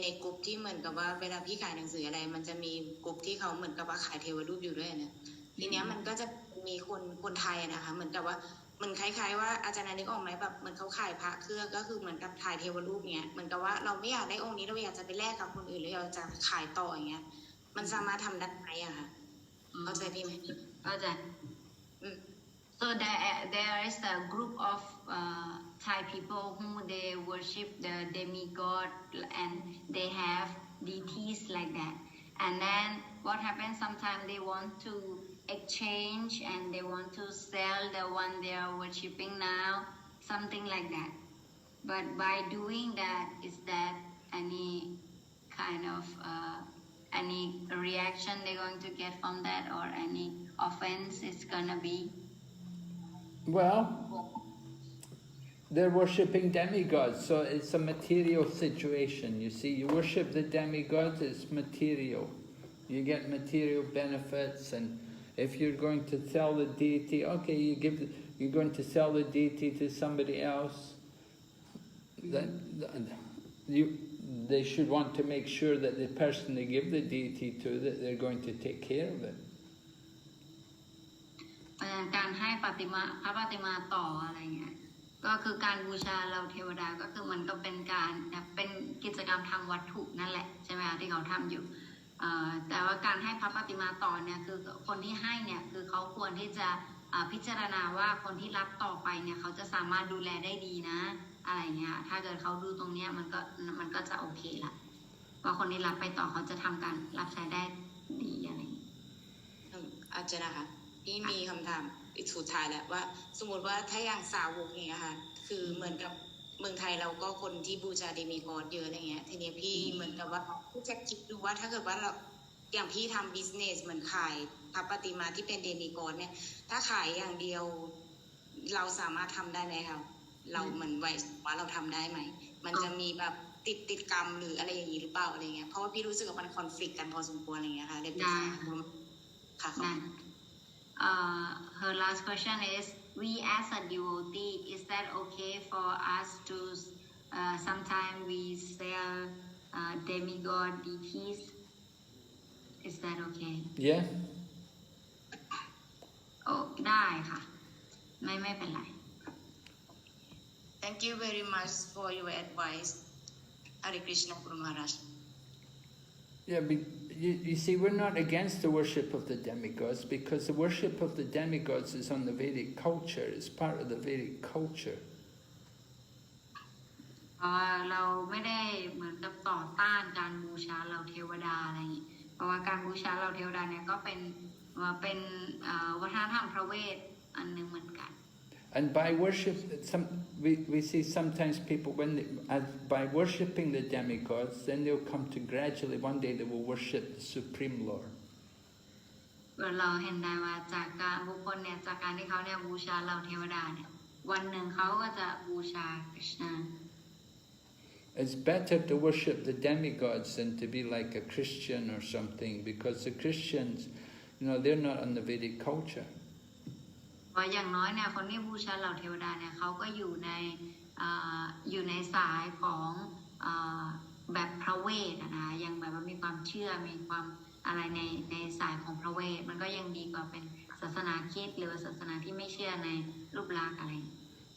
ในกลุ่มที่เหมือนกับว่าเวลาพี่ขายหนังสืออะไรมันจะมีกลุ่มที่เขาเหมือนกับว่าขายเทวรูปอยู่ด้วยนะทีเนี้ยมันก็จะมีคนไทยนะคะเหมือนกับว่ามันคล้ายๆว่าอาจารย์นึกออกไหมแบบเหมือนเขาขายพระเครื่องก็คือเหมือนกับขายเทวรูปเงี้ยเหมือนกับว่าเราไม่อยากได้องค์นี้เราอยากจะไปแลกกับคนอื่นหรือเราจะขายต่ออย่างเงี้ยมันสามารถทำได้ไหมอะคะเข้าใจพี่ไหมเข้าใจ So there is a group of Thai people who they worship the demigod and they have deities like that. And then what happens sometimes they want to exchange and they want to sell the one they are worshipping now, something like that. But by doing that, is that any kind of any reaction they're going to get from that or any offense is gonna be? Well, they're worshipping demigods, so it's a material situation. You see, you worship the demigods, it's material. You get material benefits, and if you're going to sell the deity, okay, you're going to sell the deity to somebody else. They should want to make sure that the person they give the deity to, that they're going to take care of it. การให้พระปฏิมาต่ออะไรเงี้ยก็คือการบูชาเราเทวดาก็คือมันก็เป็นการเป็นกิจกรรมทางวัตถุนั่นแหละใช่ไหมที่เขาทำอยู่แต่ว่าการให้พระปฏิมาต่อเนี่ยคือคนที่ให้เนี่ยคือเขาควรที่จะพิจารณาว่าคนที่รับต่อไปเนี่ยเขาจะสามารถดูแลได้ดีนะอะไรเงี้ยถ้าเกิดเขาดูตรงเนี้ยมันก็จะโอเคละว่าคนที่รับไปต่อเขาจะทำการรับใช้ได้ดีอะไรอย่างนี้อาจารย์นะคะพี่มีคำถามอีกสุดท้ายแล้วว่าสมมติว่าถ้าอย่างสาวกเนี่ยค่ะคือเหมือนกับเมืองไทยเราก็คนที่บูชาเดมิกอดเยอะอะไรเงี้ยทีนี้พี่เหมือนกับว่าพี่จะคิดดูว่าถ้าเกิดว่าเราอย่างพี่ทำบิสเนสเหมือนขายพระปฏิมาที่เป็นเดมิกอดเนี่ยถ้าขายอย่างเดียวเราสามารถทำได้ไหมคะเราเหมือนไว้ว่าเราทำได้ไหมมันจะมีแบบติดกรรมหรืออะไรอย่างนี้หรือเปล่าอะไรเงี้ยเพราะว่าพี่รู้สึกว่ามันคอนฟลิกต์กันพอสมควรอะไรเงี้ยค่ะเลยพี่ค่ะHer last question is, we as a devotee, is that okay for us to, sometimes we sell demigod deities? Is that okay? Yeah. โอ้ได้ค่ะไม่เป็นไร Thank you very much for your advice. Hare Krishna Guru Maharaj. Yeah, you see, we're not against the worship of the demigods because the worship of the demigods is on the Vedic culture. It's part of the Vedic culture. เราไม่ได้เหมือนกับต่อต้านการบูชาเหล่าเทวดาอะไรอย่างนี้เพราะว่าการบูชาเหล่าเทวดาเนี่ยก็เป็นวัฒนธรรมพระเวทอันหนึ่งเหมือนกัน And by worship, we see sometimes people, by worshipping the demigods, then they'll come to gradually, one day they will worship the Supreme Lord. เราเห็นได้ว่าจากการบุคคลเนี่ยจากการที่เขาเนี่ยบูชาเหล่าเทวดาเนี่ยวันหนึ่งเขาก็จะบูชาคริชนา It's better to worship the demigods than to be like a Christian or something, because the Christians, they're not on the Vedic culture. เพราะอย่างน้อยเนี่ยคนที่บูชาเหล่าเทวดาเนี่ยเขาก็อยู่ในสายของแบบพระเวทนะยังแบบว่ามีความเชื่อมีความอะไรในสายของพระเวทมันก็ยังดีกว่าเป็นศาสนาคริสต์หรือศาสนาที่ไม่เชื่อในรูปลักษณ์อะไร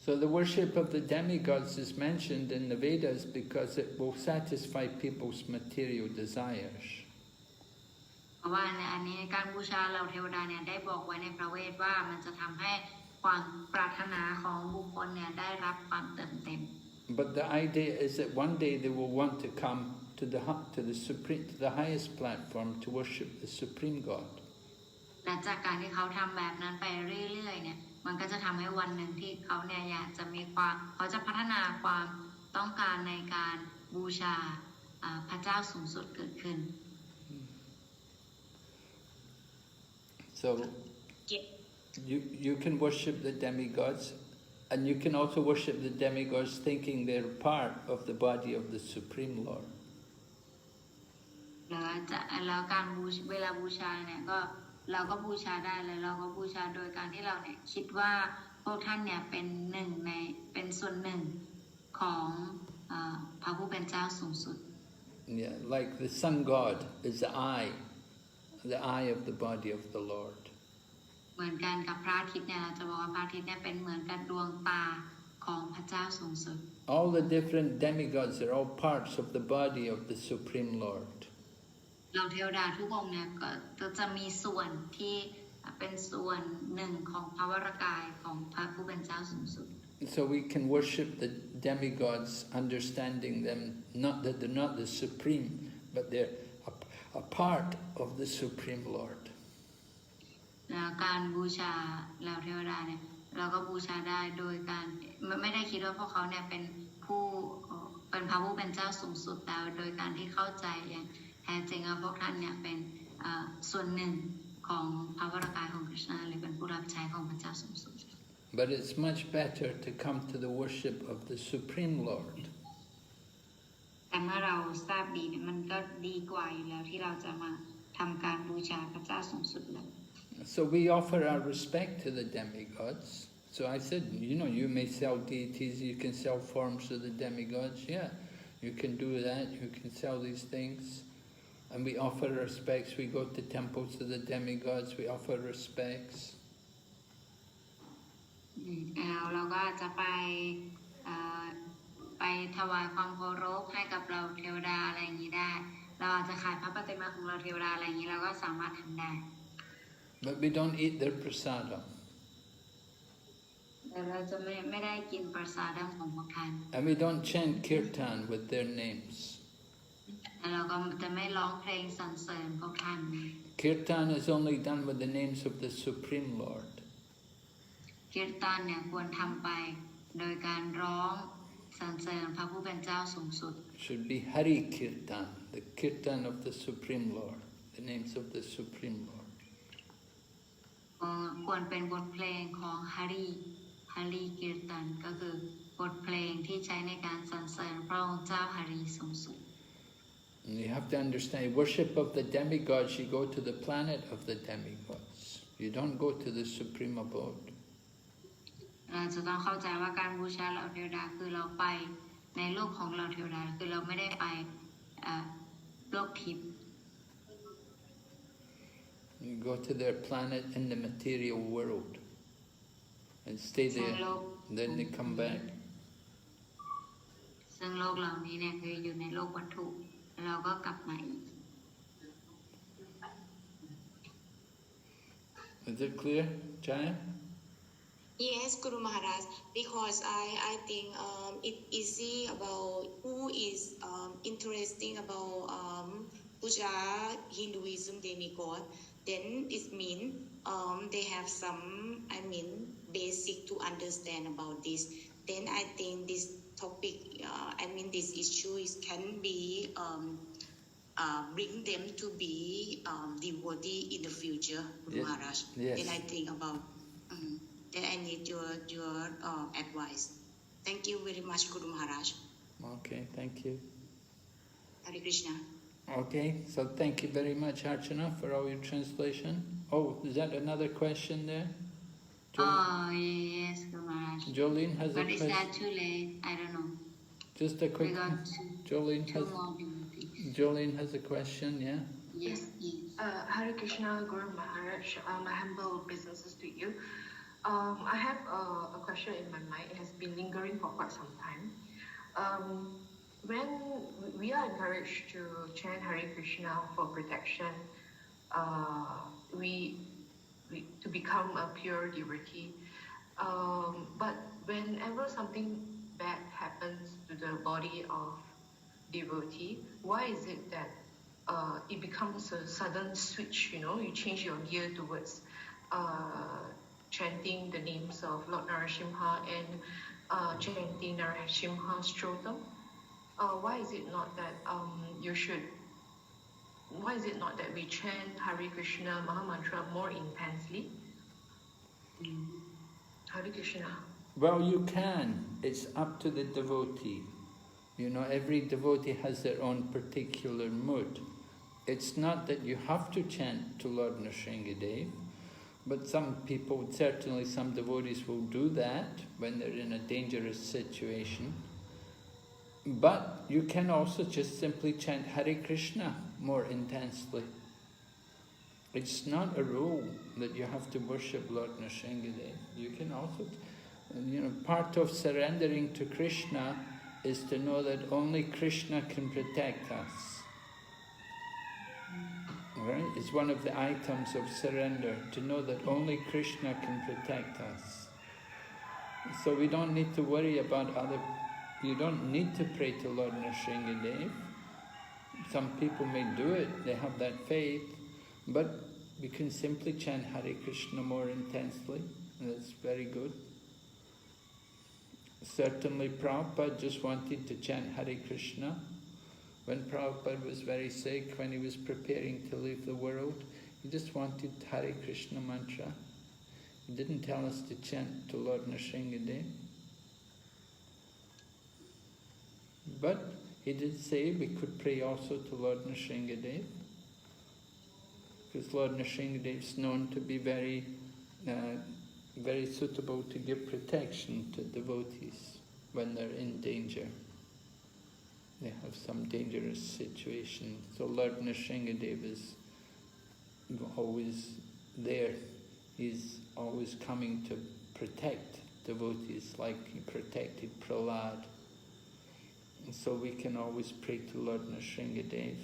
So the worship of the demigods is mentioned in the Vedas because it will satisfy people's material desires. เพราะว่าอันนี้การบูชาเหล่าเทวดาเนี่ยได้บอกไว้ในพระเวทว่ามันจะทำให้ความปรารถนาของบุคคลเนี่ยได้รับความเติมเต็ม But the idea is that one day they will want to come to the highest platform to worship the Supreme God. และจากการที่เขาทำแบบนั้นไปเรื่อยๆเนี่ยมันก็จะทำให้วันหนึ่งที่เขาเนี่ยอยากจะมีเขาจะพัฒนาความต้องการในการบูชาพระเจ้าสูงสุดเกิดขึ้น So you can worship the demigods, and you can also worship the demigods thinking they're part of the body of the Supreme Lord. แล้วการเวลาบูชาเนี่ยก็เราก็บูชาได้เลยเราก็บูชาโดยการที่เราเนี่ยคิดว่าพวกท่านเนี่ยเป็นส่วนหนึ่งของพระผู้เป็นเจ้าสูงสุด Yeah, like the sun god is the eye of the body of the Lord. เหมือนกันกับพระอาทิตย์เนี่ยเราจะบอกว่าพระอาทิตย์เนี่ยเป็นเหมือนกับดวงตาของพระเจ้าสูงสุด All the different demigods are all parts of the body of the Supreme Lord. เราเทวดาทุกองค์เนี่ยก็จะมีส่วนที่เป็นส่วนหนึ่งของพระวรกายของพระผู้เป็นเจ้าสูงสุด So we can worship the demigods, understanding them not that they're not the supreme, but they're a part of the Supreme Lord. การบูชาเราเทวดาเนี่ยเราก็บูชาได้โดยการไม่ได้คิดว่าพวกเขาเนี่ยเป็นพระผู้เป็นเจ้าสูงสุดแต่โดยการที่เข้าใจอย่างแท้จริงว่าพวกท่านเนี่ยเป็นส่วนหนึ่งของพระวรกายของคริสต์หรือเป็นผู้รับใช้ของพระเจ้าสูงสุด But it's much better to come to the worship of the Supreme Lord. แต่เมื่อเราทราบดีเนี่ยมันก็ดีกว่าอยู่แล้วที่เราจะมาทำการบูชาพระเจ้าสูงสุดเลย So we offer our respect to the demigods. So I said, you may sell deities, you can sell forms of the demigods. Yeah, you can do that, you can sell these things. And we offer respects, we go to temples to the demigods, we offer respects. เราก็จะไปถวายความเคารพให้กับเราเทวดาอะไรอย่างนี้ได้เราอาจจะขายพระปฏิมาของเราเทวดาอะไรอย่างนี้เราก็สามารถทำได้ But we don't eat their prasadam. แต่เราจะไม่ได้กินประสาทของพวกท่าน And we don't chant kirtan with their names. แต่เราก็จะไม่ร้องเพลงสรรเสริญพวกท่าน Kirtan is only done with the names of the Supreme Lord. คีร์ตันเนี่ยควรทำไปโดยการร้องสรรเสริญพระผู้เป็นเจ้าสูงสุด Should be Hari Kirtan, the Kirtan of the Supreme Lord, the names of the Supreme Lord. ควรเป็นบทเพลงของฮารีคีร์ตันก็คือบทเพลงที่ใช้ในการสรรเสริญพระองค์เจ้าฮารีสูงสุด And you have to understand, worship of the demigods, you go to the planet of the demigods. You don't go to the supreme abode. เราจะต้องเข้าใจว่าการบูชาเหล่าเทวดาคือเราไปในโลกของเหล่าเทวดาคือเราไม่ได้ไปโลกทิพย์ You go to their planet in the material world and stay there, then they come back. ซึ่งโลกเหล่านี้เนี่ยคืออยู่ในโลกวัตถุแล้วเราก็กลับมาอีก Is it clear, Jaya? Yes, Guru Maharaj, because I think it easy about who is interesting about puja Hinduism demigod, then it mean they have some basic to understand about this. Then I think this topic this issue can be bring them to be devotee in the future, Guru Yes. Maharaj. Yes. Then I think about. Then I need your advice. Thank you very much, Guru Maharaj. Okay, thank you. Hare Krishna. Okay, so thank you very much, Archana, for all your translation. Oh, is that another question there? Yes, Guru Maharaj. Jolene has a But question. is that too late? I don't know. Just a quick We got Jolene two has more devotees. Jolene has a question, yeah? Yes. Hare Krishna, Guru Maharaj. My humble obeisances to you. I have a question in my mind. It has been lingering for quite some time. When we are encouraged to chant Hare Krishna for protection, we to become a pure devotee. But whenever something bad happens to the body of devotee, why is it that it becomes a sudden switch? You change your gear towards chanting the names of Lord Narasimha and chanting Narasimha Strotam. Why is it not that Why is it not that we chant Hare Krishna Mahamantra more intensely? Hare Krishna. Well, you can. It's up to the devotee. Every devotee has their own particular mood. It's not that you have to chant to Lord Nrsingadev, but some people, certainly some devotees will do that when they're in a dangerous situation. But you can also just simply chant Hare Krishna more intensely. It's not a rule that you have to worship Lord Nrsingadev. You can also, part of surrendering to Krishna is to know that only Krishna can protect us. Right? It's one of the items of surrender, to know that only Krishna can protect us. So we don't need to worry about you don't need to pray to Lord Nrsingadev. Some people may do it, they have that faith, but we can simply chant Hare Krishna more intensely, and that's very good. Certainly Prabhupada just wanted to chant Hare Krishna. When Prabhupada was very sick, when he was preparing to leave the world, he just wanted Hare Krishna mantra. He didn't tell us to chant to Lord Nrsingadev. But he did say we could pray also to Lord Nrsingadev, because Lord Nrsingadev is known to be very suitable to give protection to devotees when they're in danger. They have some dangerous situation. So Lord Nrsingadev is always there. He's always coming to protect devotees, like he protected Prahlad. And so we can always pray to Lord Nrsingadev.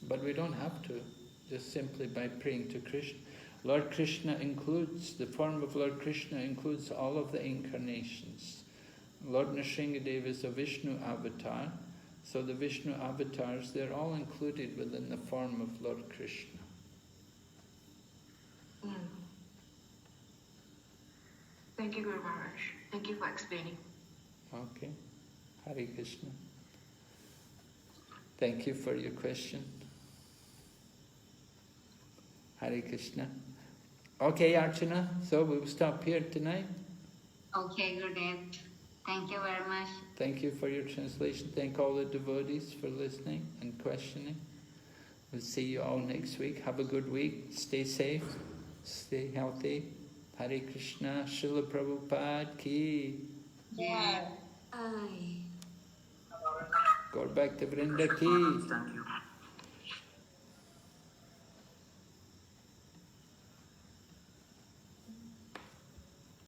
But we don't have to, just simply by praying to Krishna. Lord Krishna the form of Lord Krishna includes all of the incarnations. Lord Nrsingadev is a Vishnu avatar, so the Vishnu avatars, they're all included within the form of Lord Krishna. Thank you, Guru Maharaj. Thank you for explaining. Okay. Hare Krishna. Thank you for your question. Hare Krishna. Okay, Archana, so we'll stop here tonight. Okay, Gurudev. Thank you very much. Thank you for your translation. Thank all the devotees for listening and questioning. We'll see you all next week. Have a good week. Stay safe. Stay healthy. Hare Krishna. Srila Prabhupada ki. Yeah. Gaur Bhakta Vrinda ki. Thank you.